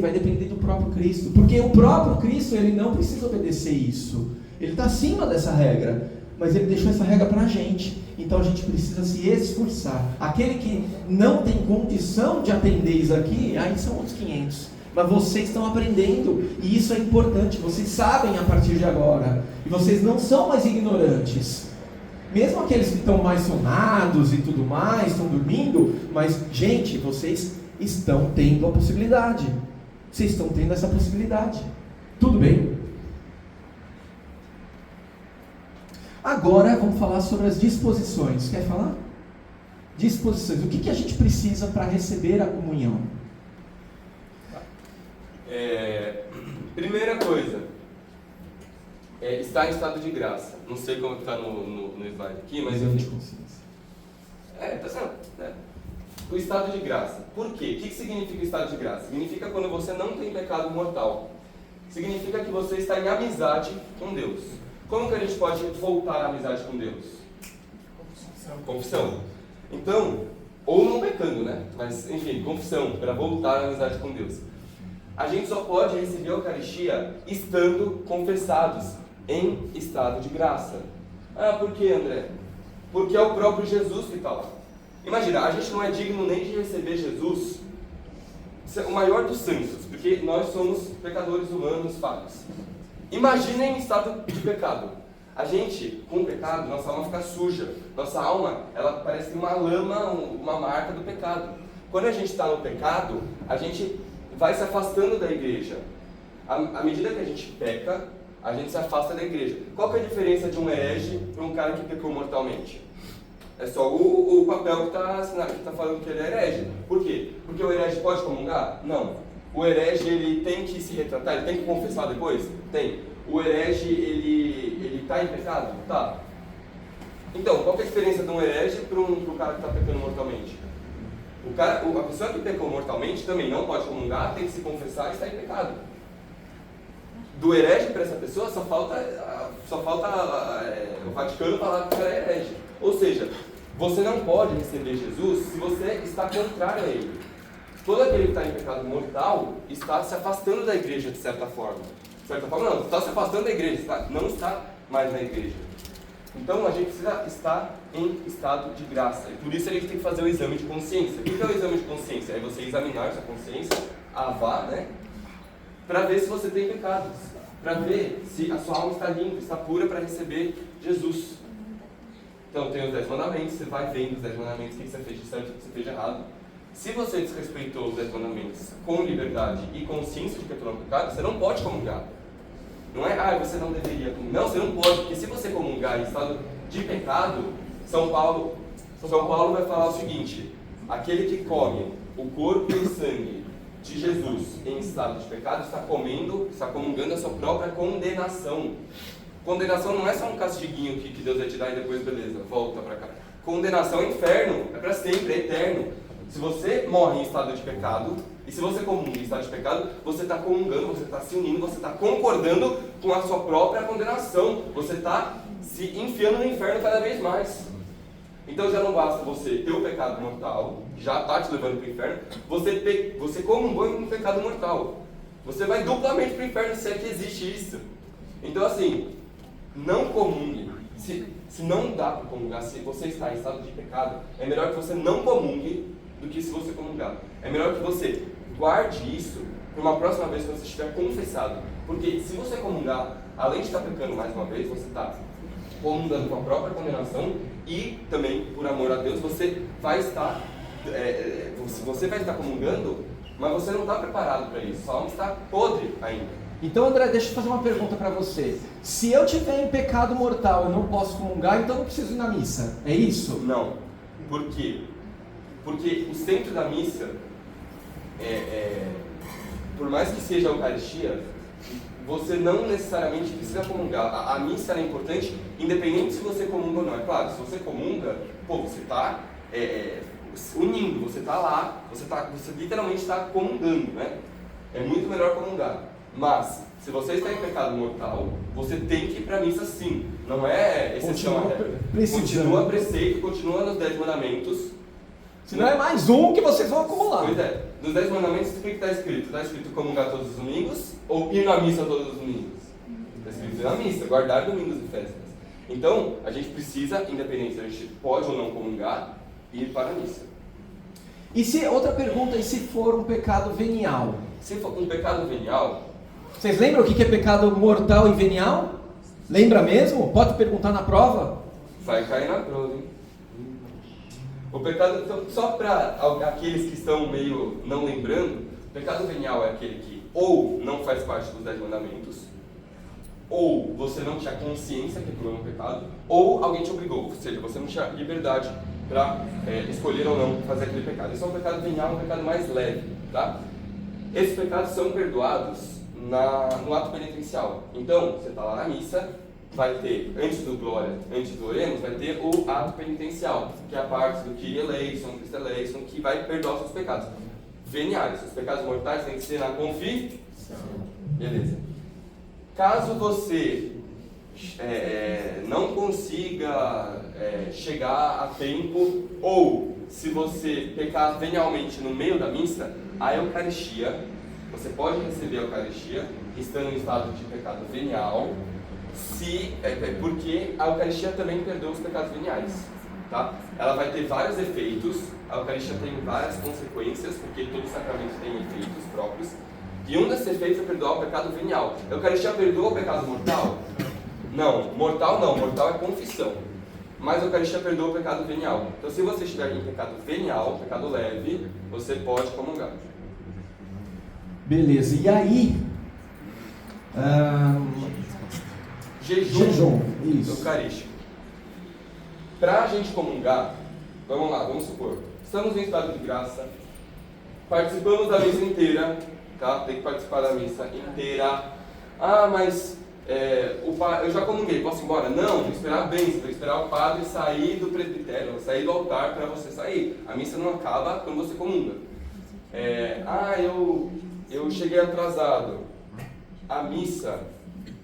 Speaker 1: do próprio Cristo. Porque o próprio Cristo, ele não precisa obedecer isso. Ele está acima dessa regra. Mas ele deixou essa regra para a gente. Então a gente precisa se esforçar. Aquele que não tem condição de atender isso aqui, aí são outros 500. Mas vocês estão aprendendo. E isso é importante. Vocês sabem a partir de agora. E vocês não são mais ignorantes. Mesmo aqueles que estão mais sonados e tudo mais, estão dormindo. Mas, gente, vocês estão tendo a possibilidade. Vocês estão tendo essa possibilidade. Tudo bem? Agora vamos falar sobre as disposições. Quer falar? Disposições. O que a gente precisa para receber a comunhão?
Speaker 3: Primeira coisa, estar em estado de graça. Não sei como está no slide aqui, mas
Speaker 1: Exame de
Speaker 3: enfim.
Speaker 1: consciência.
Speaker 3: Tá certo, né? O estado de graça. Por quê? O que significa o estado de graça? Significa quando você não tem pecado mortal. Significa que você está em amizade com Deus. Como que a gente pode voltar à amizade com Deus? Confissão. Então, ou não pecando, né? Mas, enfim, confissão, para voltar à amizade com Deus. A gente só pode receber a Eucaristia estando confessados, em estado de graça. Ah, por que, André? Porque é o próprio Jesus que está lá. Imagina, a gente não é digno nem de receber Jesus, o maior dos santos, porque nós somos pecadores humanos falhos. Imaginem em estado de pecado. A gente, com o pecado, nossa alma fica suja. Nossa alma, ela parece uma lama, uma marca do pecado. Quando a gente está no pecado, a gente vai se afastando da igreja. À medida que a gente peca, a gente se afasta da igreja. Qual que é a diferença de um herege para um cara que pecou mortalmente? É só o papel que está falando que ele é herege. Por quê? Porque o herege pode comungar? Não. O herege, ele tem que se retratar, ele tem que confessar depois? Tem. O herege, ele está em pecado? Tá. Então, qual que é a diferença de um herege para um cara que está pecando mortalmente? A pessoa que pecou mortalmente também não pode comungar, tem que se confessar e está em pecado. Do herege para essa pessoa só falta o Vaticano falar que o cara é herege. Ou seja, você não pode receber Jesus se você está contrário a ele. Todo aquele que está em pecado mortal está se afastando da igreja de certa forma. De certa forma não, está se afastando da igreja, não está mais na igreja. Então a gente precisa estar em estado de graça. E por isso a gente tem que fazer o exame de consciência. O que é o exame de consciência? É você examinar sua consciência, avá, né? Para ver se você tem pecados. Para ver se a sua alma está limpa, está pura para receber Jesus. Então tem os 10 mandamentos, você vai vendo os 10 mandamentos, o que você fez de certo e o que você fez de errado. Se você desrespeitou os 10 mandamentos com liberdade e consciência de que aquilo é um pecado, você não pode comungar. Não é, você não deveria comungar. Não, você não pode, porque se você comungar em estado de pecado, São Paulo vai falar o seguinte: aquele que come o corpo e o sangue de Jesus em estado de pecado está comungando a sua própria condenação. Condenação não é só um castiguinho que Deus vai te dar e depois, beleza, volta pra cá. Condenação é inferno, é para sempre, é eterno. Se você morre em estado de pecado, e se você comunga em estado de pecado, você está comungando, você está se unindo, você está concordando com a sua própria condenação. Você está se enfiando no inferno cada vez mais. Então já não basta você ter o pecado mortal, que já está te levando para o inferno, você comungou em um pecado mortal. Você vai duplamente para o inferno, se é que existe isso. Então assim, não comungue. Se não dá para comungar, se você está em estado de pecado, é melhor que você não comungue do que se você comungar. É melhor que você guarde isso para uma próxima vez quando você estiver confessado. Porque se você comungar, além de estar pecando mais uma vez, você está comungando com a própria condenação e também, por amor a Deus, você vai estar comungando, mas você não está preparado para isso. Sua alma está podre ainda.
Speaker 1: Então, André, deixa eu fazer uma pergunta para você. Se eu tiver em pecado mortal, eu não posso comungar, então eu não preciso ir na missa. É isso?
Speaker 3: Não. Por quê? Porque o centro da missa, por mais que seja a Eucaristia, você não necessariamente precisa comungar. A missa é importante, independente se você comunga ou não. É claro, se você comunga, você está unindo, você está lá, você literalmente está comungando, né? É muito melhor comungar. Mas, se você está em pecado mortal, você tem que ir para a missa sim. Não é exceção à regra. Continua preceito, continua nos 10 mandamentos.
Speaker 1: Senão é mais um que vocês vão acumular.
Speaker 3: Pois é. Nos 10 mandamentos, o que está escrito? Está escrito comungar todos os domingos ou ir na missa todos os domingos? Está escrito ir na missa, guardar domingos e festas. Então, a gente precisa, independente se a gente pode ou não comungar, ir para a missa.
Speaker 1: E se, outra pergunta, e se for um pecado venial?
Speaker 3: Se for um pecado venial...
Speaker 1: Vocês lembram o que é pecado mortal e venial? Lembra mesmo? Pode perguntar na prova?
Speaker 3: Vai cair na prova, hein? O pecado, então, só para aqueles que estão meio não lembrando, o pecado venial é aquele que ou não faz parte dos 10 mandamentos, ou você não tinha consciência que aquilo é um pecado, ou alguém te obrigou, ou seja, você não tinha liberdade para escolher ou não fazer aquele pecado. Esse é um pecado venial, um pecado mais leve, tá? Esses pecados são perdoados no ato penitencial. Então, você está lá na missa, vai ter, antes do oremos, vai ter o ato penitencial, que é a parte do Kyrie eleison, Christe eleison, que vai perdoar os seus pecados veniais. Os pecados mortais têm que ser na confissão. Beleza. Caso você não consiga chegar a tempo, ou se você pecar venialmente no meio da missa, a Eucaristia, você pode receber a Eucaristia estando em estado de pecado venial, porque a Eucaristia também perdoa os pecados veniais, tá? Ela vai ter vários efeitos, a Eucaristia tem várias consequências, porque todo sacramento tem efeitos próprios, e um desses efeitos é perdoar o pecado venial. A Eucaristia perdoa o pecado mortal? Não, mortal é confissão, mas a Eucaristia perdoa o pecado venial. Então, se você estiver em pecado venial, pecado leve, você pode comungar.
Speaker 1: Beleza, e aí? Jejum, isso.
Speaker 3: Eucarístico. Para a gente comungar, vamos lá, vamos supor, estamos em estado de graça, participamos da missa inteira, tá? Tem que participar da missa inteira. Mas eu já comunguei, posso ir embora? Não, tem que esperar a bênção, tem que esperar o padre sair do presbitério, sair do altar para você sair. A missa não acaba quando você comunga. Eu cheguei atrasado. A missa,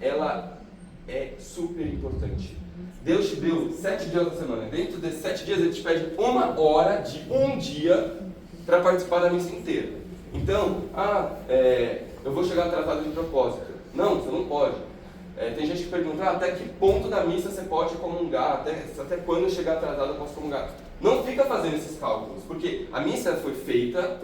Speaker 3: ela é super importante. Deus te deu 7 dias da semana. Dentro desses 7 dias, Ele te pede 1 hora de um dia para participar da missa inteira. Então, eu vou chegar atrasado de propósito. Não, você não pode. Tem gente que pergunta, até que ponto da missa você pode comungar, até quando eu chegar atrasado eu posso comungar. Não fica fazendo esses cálculos, porque a missa foi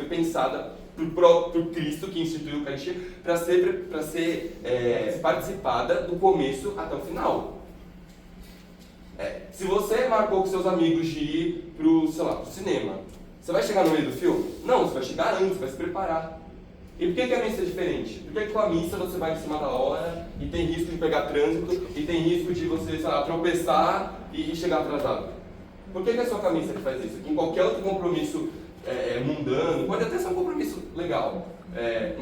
Speaker 3: pensada por Cristo, que instituiu a Eucaristia, para ser participada do começo até o final. Se você marcou com seus amigos de ir pro cinema, você vai chegar no meio do filme? Não, você vai chegar antes, vai se preparar. E por que a missa é diferente? Porque com a missa você vai em cima da hora e tem risco de pegar trânsito e tem risco de você, tropeçar e chegar atrasado. Por que é só com a missa que faz isso? Em qualquer outro compromisso mundano, pode até ser um compromisso legal,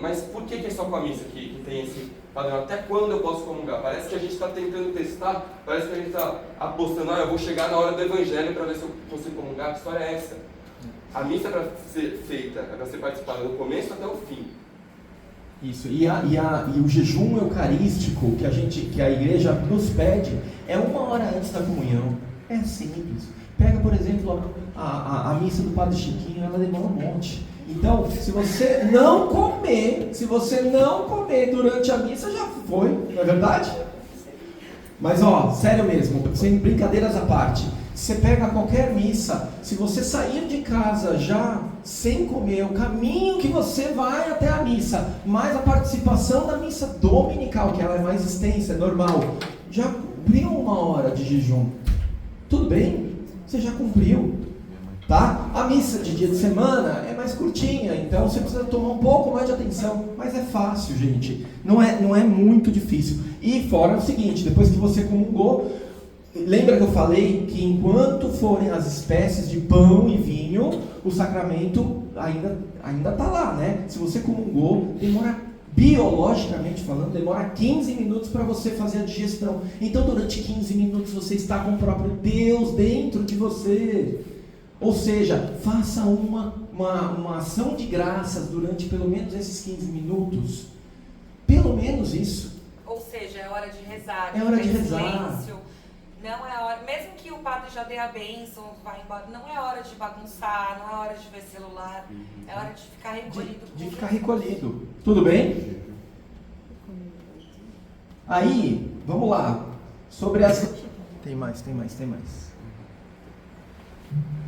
Speaker 3: mas por que é só com a missa que tem esse padrão? Até quando eu posso comungar? Parece que a gente está tentando testar, parece que a gente está apostando, eu vou chegar na hora do evangelho para ver se eu consigo comungar. Que história é essa? A missa é para ser feita, é para ser participada do começo até o fim.
Speaker 1: Isso, e o jejum eucarístico que a igreja nos pede é 1 hora antes da comunhão. É simples. Pega, por exemplo, a missa do Padre Chiquinho, ela demora um monte. Então, se você não comer durante a missa, já foi, não é verdade? Mas sério mesmo, sem brincadeiras à parte, você pega qualquer missa, se você sair de casa já sem comer, o caminho que você vai até a missa, mais a participação da missa dominical, que ela é mais extensa, é normal, já cumpriu 1 hora de jejum. Tudo bem? Você já cumpriu, tá? A missa de dia de semana é mais curtinha, então você precisa tomar um pouco mais de atenção, mas é fácil, gente, não é muito difícil. E fora o seguinte, depois que você comungou, lembra que eu falei que enquanto forem as espécies de pão e vinho, o sacramento ainda está lá, né? Se você comungou, biologicamente falando, demora 15 minutos para você fazer a digestão. Então, durante 15 minutos você está com o próprio Deus dentro de você. Ou seja, faça uma ação de graças durante pelo menos esses 15 minutos. Pelo menos isso.
Speaker 6: Ou seja, é hora de rezar.
Speaker 1: É hora de rezar.
Speaker 6: Silêncio. Não é hora, mesmo que o padre já dê a bênção, vai embora, não é hora de bagunçar, não é hora de ver celular, é hora de ficar recolhido.
Speaker 1: De ficar recolhido. Tudo bem? Aí, vamos lá. Sobre as... Tem mais.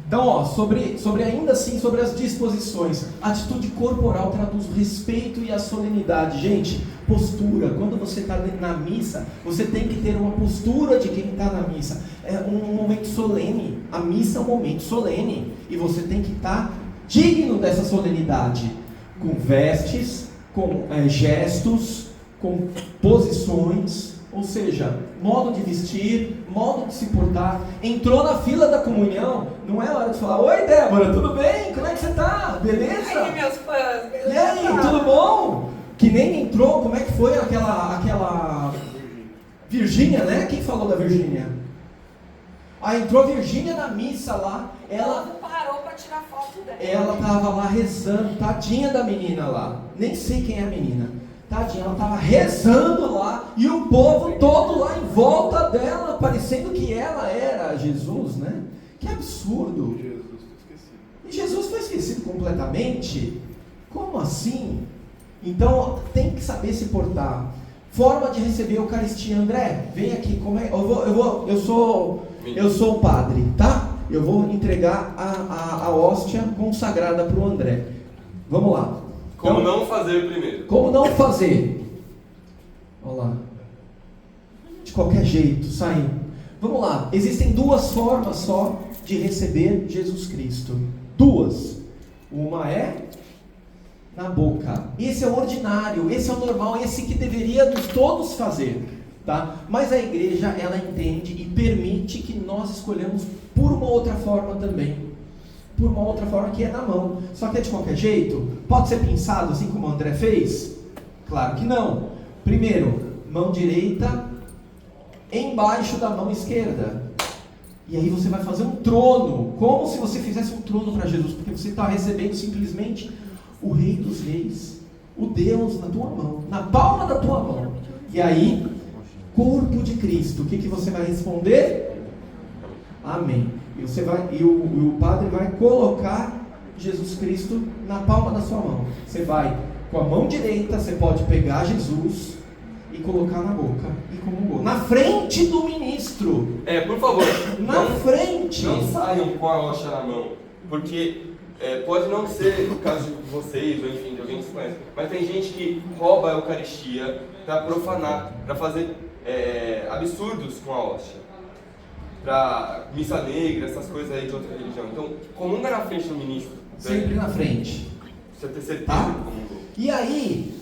Speaker 1: Então, ainda assim, sobre as disposições. A atitude corporal traduz o respeito e a solenidade. Gente, postura. Quando você está na missa, você tem que ter uma postura de quem está na missa. É um momento solene. A missa é um momento solene. E você tem que estar digno dessa solenidade. Com vestes, com gestos, com posições. Ou seja, modo de vestir, modo de se portar. Entrou na fila da comunhão, não é hora de falar: oi Débora, tudo bem? Como é que você tá? Beleza?
Speaker 6: E aí, meus fãs, beleza?
Speaker 1: E aí, tudo bom? Que nem entrou, como é que foi aquela Virgínia, né? Quem falou da Virgínia? Entrou a Virgínia na missa lá, ela
Speaker 6: parou para tirar foto dela.
Speaker 1: Ela tava lá rezando, tadinha da menina lá, nem sei quem é a menina. Tadinha, ela estava rezando lá e o povo todo lá em volta dela, parecendo que ela era Jesus, né? Que absurdo! E Jesus foi esquecido completamente? Como assim? Então tem que saber se portar. Forma de receber a Eucaristia. André, vem aqui. Como é? Eu sou o padre, tá? Eu vou entregar a hóstia consagrada para o André. Vamos lá.
Speaker 3: Como não fazer primeiro?
Speaker 1: Como não fazer? Olha lá. De qualquer jeito, saindo. Vamos lá. Existem 2 formas só de receber Jesus Cristo. 2. Uma é na boca. Esse é o ordinário, esse é o normal, esse que deveríamos todos fazer. Tá? Mas a igreja, ela entende e permite que nós escolhamos por uma outra forma também. Por uma outra forma que é na mão. Só que é de qualquer jeito? Pode ser pinçado assim como o André fez? Claro que não. Primeiro, mão direita embaixo da mão esquerda. E aí você vai fazer um trono, como se você fizesse um trono para Jesus, porque você está recebendo simplesmente o Rei dos Reis, o Deus na tua mão, na palma da tua mão. E aí, corpo de Cristo, o que você vai responder? Amém. E o padre vai colocar Jesus Cristo na palma da sua mão. Você vai com a mão direita, você pode pegar Jesus e colocar na boca e comungou. Na frente do ministro.
Speaker 3: Por favor,
Speaker 1: Na frente.
Speaker 3: não saiam com a hóstia na mão, porque pode não ser o caso de vocês, ou enfim, de alguém que se conhece, mas tem gente que rouba a Eucaristia para profanar, para fazer absurdos com a hóstia, para missa negra, essas coisas aí de outra religião. Então, comunga na frente do ministro.
Speaker 1: Sempre na frente.
Speaker 3: Você ter certeza
Speaker 1: Tá?
Speaker 3: que comungou.
Speaker 1: E aí,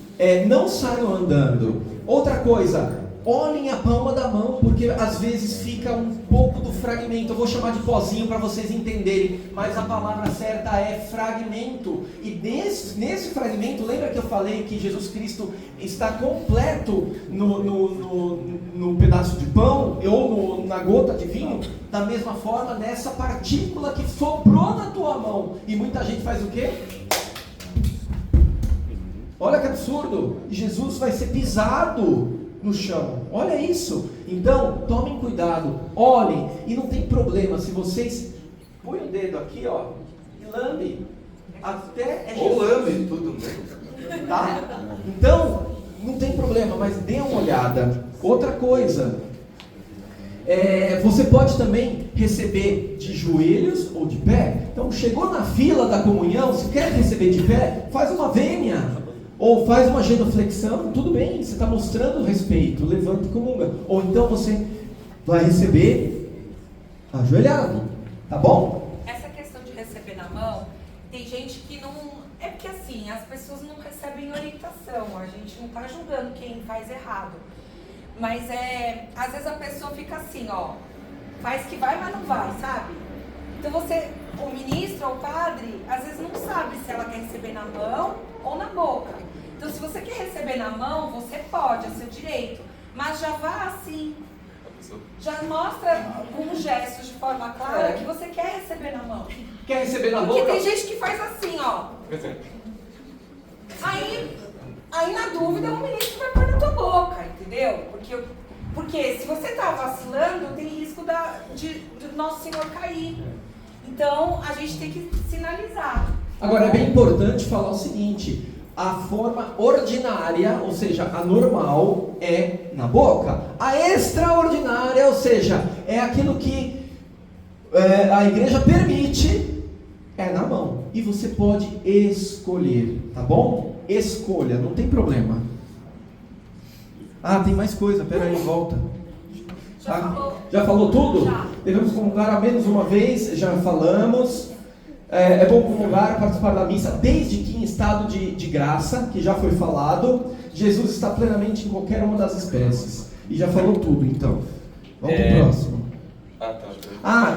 Speaker 1: não saiam andando. Outra coisa, olhem a palma da mão, porque às vezes fica um pouco do fragmento. Eu vou chamar de pozinho para vocês entenderem, mas a palavra certa é fragmento. E nesse fragmento, lembra que eu falei que Jesus Cristo está completo no pedaço de pão ou na gota de vinho? Da mesma forma, nessa partícula que sobrou na tua mão. E muita gente faz o quê? Olha que absurdo! Jesus vai ser pisado no chão. Olha isso! Então, tomem cuidado, olhem, e não tem problema se vocês põem o dedo aqui, ó, e lambe. Até
Speaker 3: Ou
Speaker 1: Jesus.
Speaker 3: lambe tudo mesmo.
Speaker 1: Tá? Então, não tem problema, mas dê uma olhada. Outra coisa, você pode também receber de joelhos ou de pé. Então, chegou na fila da comunhão, se quer receber de pé, faz uma vênia. Ou faz uma genuflexão, tudo bem, você está mostrando respeito, levanta e comunga. Ou então você vai receber ajoelhado, tá bom?
Speaker 6: Essa questão de receber na mão, tem gente que não... É porque assim, as pessoas não recebem orientação, a gente não está julgando quem faz errado. Mas às vezes a pessoa fica assim, ó, faz que vai, mas não vai, sabe? Então o ministro ou o padre, às vezes não sabe se ela quer receber na mão ou na boca. Então se você quer receber na mão, você pode, é seu direito. Mas já vá assim, já mostra com gestos de forma clara que você quer receber na mão.
Speaker 1: Quer receber na
Speaker 6: Porque
Speaker 1: boca?
Speaker 6: tem gente que faz assim, ó. Aí na dúvida o ministro vai pôr na tua boca, entendeu? Porque se você tá vacilando, tem risco do nosso Senhor cair. Então a gente tem que sinalizar.
Speaker 1: Agora é bem importante falar o seguinte: a forma ordinária, ou seja, a normal, é na boca. A extraordinária, ou seja, é aquilo que a igreja permite, é na mão. E você pode escolher, tá bom? Escolha, não tem problema. Tem mais coisa, peraí, volta. Já falou tudo?
Speaker 6: Já.
Speaker 1: Devemos comungar a menos uma vez, já falamos. É bom comungar, participar da missa, desde que em estado de graça, que já foi falado. Jesus está plenamente em qualquer uma das espécies. E já falou tudo, então. Vamos pro próximo.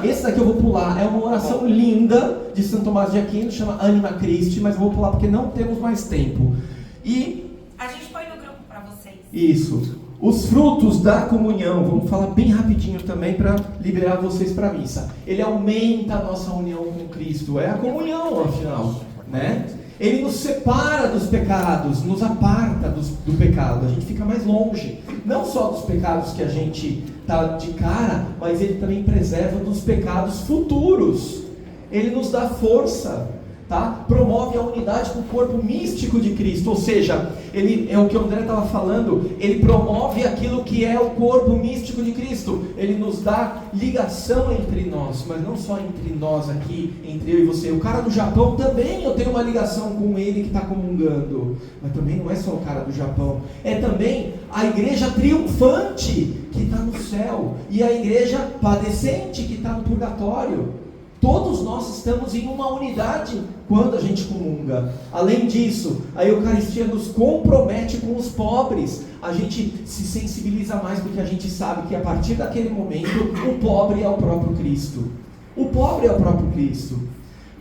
Speaker 1: Esse daqui eu vou pular. É uma oração linda de Santo Tomás de Aquino, chama Anima Christi, mas eu vou pular porque não temos mais tempo. E
Speaker 6: a gente põe no grupo para vocês.
Speaker 1: isso. Os frutos da comunhão, vamos falar bem rapidinho também para liberar vocês para a missa. Ele aumenta a nossa união com Cristo, é a comunhão, afinal, né? Ele nos separa dos pecados, nos aparta do pecado, a gente fica mais longe, não só dos pecados que a gente está de cara, mas ele também preserva dos pecados futuros. Ele nos dá força, tá? Promove a unidade com o corpo místico de Cristo, ou seja, ele é o que o André estava falando, ele promove aquilo que é o corpo místico de Cristo, ele nos dá ligação entre nós, mas não só entre nós aqui, entre eu e você. O cara do Japão também eu tenho uma ligação com ele que está comungando, mas também não é só o cara do Japão, é também a igreja triunfante que está no céu, e a igreja padecente que está no purgatório. Todos nós estamos em uma unidade quando a gente comunga. Além disso, a Eucaristia nos compromete com os pobres. A gente se sensibiliza mais porque a gente sabe que a partir daquele momento o pobre é o próprio Cristo. O pobre é o próprio Cristo.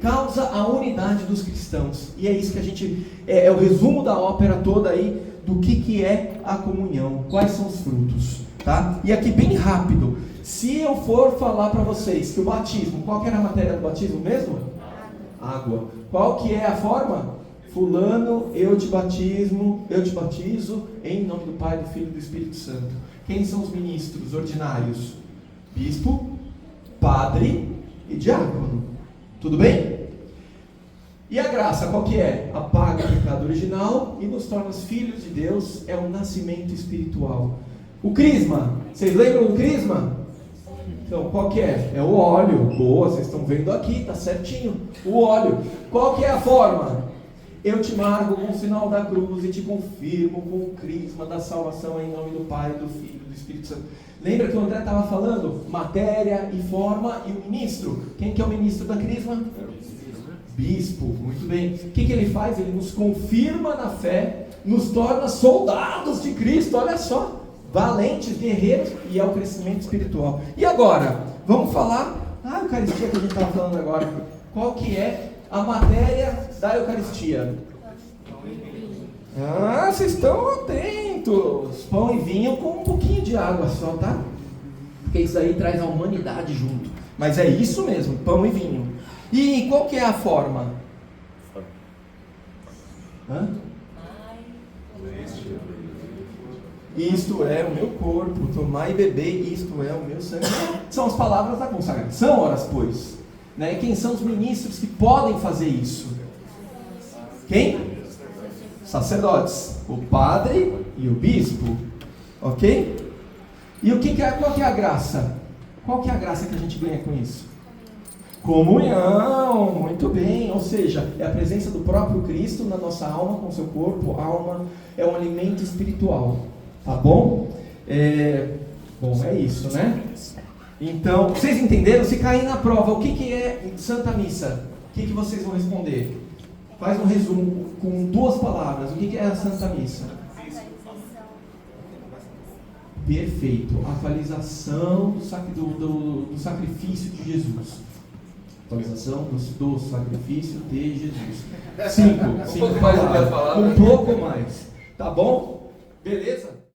Speaker 1: Causa a unidade dos cristãos. E é isso que a gente... É o resumo da ópera toda aí do que é a comunhão. Quais são os frutos, tá? E aqui bem rápido. Se eu for falar para vocês que o batismo, qual que era a matéria do batismo mesmo? Água. Qual que é a forma? Fulano, eu te batizo em nome do Pai, do Filho e do Espírito Santo. Quem são os ministros ordinários? Bispo, padre e diácono. Tudo bem? E a graça, qual que é? Apaga o pecado original e nos torna filhos de Deus, é o nascimento espiritual. O crisma, vocês lembram do crisma? Então, qual que é? É o óleo. Boa, vocês estão vendo aqui, tá certinho. O óleo. Qual que é a forma? Eu te marco com o sinal da cruz e te confirmo com o crisma da salvação em nome do Pai, do Filho e do Espírito Santo. Lembra que o André estava falando? Matéria e forma e o ministro. Quem que é o ministro da crisma? Bispo, muito bem. O que ele faz? Ele nos confirma na fé, nos torna soldados de Cristo, olha só, valentes, guerreiros, e é o crescimento espiritual. E agora, vamos falar da Eucaristia que a gente estava falando agora. Qual que é a matéria da Eucaristia? Ah, vocês estão atentos. Pão e vinho com um pouquinho de água só, tá? Porque isso aí traz a humanidade junto. Mas é isso mesmo, pão e vinho. E qual que é a forma? Hã? Isto é o meu corpo, tomar e beber, isto é o meu sangue. São as palavras da consagração, ora pois. Né? E quem são os ministros que podem fazer isso? Quem? Sacerdotes, o padre e o bispo. Ok? E qual que é a graça? Qual que é a graça que a gente ganha com isso? Comunhão, muito bem, ou seja, é a presença do próprio Cristo na nossa alma, com seu corpo, alma, é um alimento espiritual, tá bom? Bom, é isso, né? Então, vocês entenderam? Se cair na prova, o que é Santa Missa? O que vocês vão responder? Faz um resumo com 2 palavras, o que é a Santa Missa? Perfeito, atualização do sacrifício de Jesus. Atualização do sacrifício de Jesus. 5
Speaker 3: pouco mais eu quero falar,
Speaker 1: Um pouco mais. Tá bom? Beleza?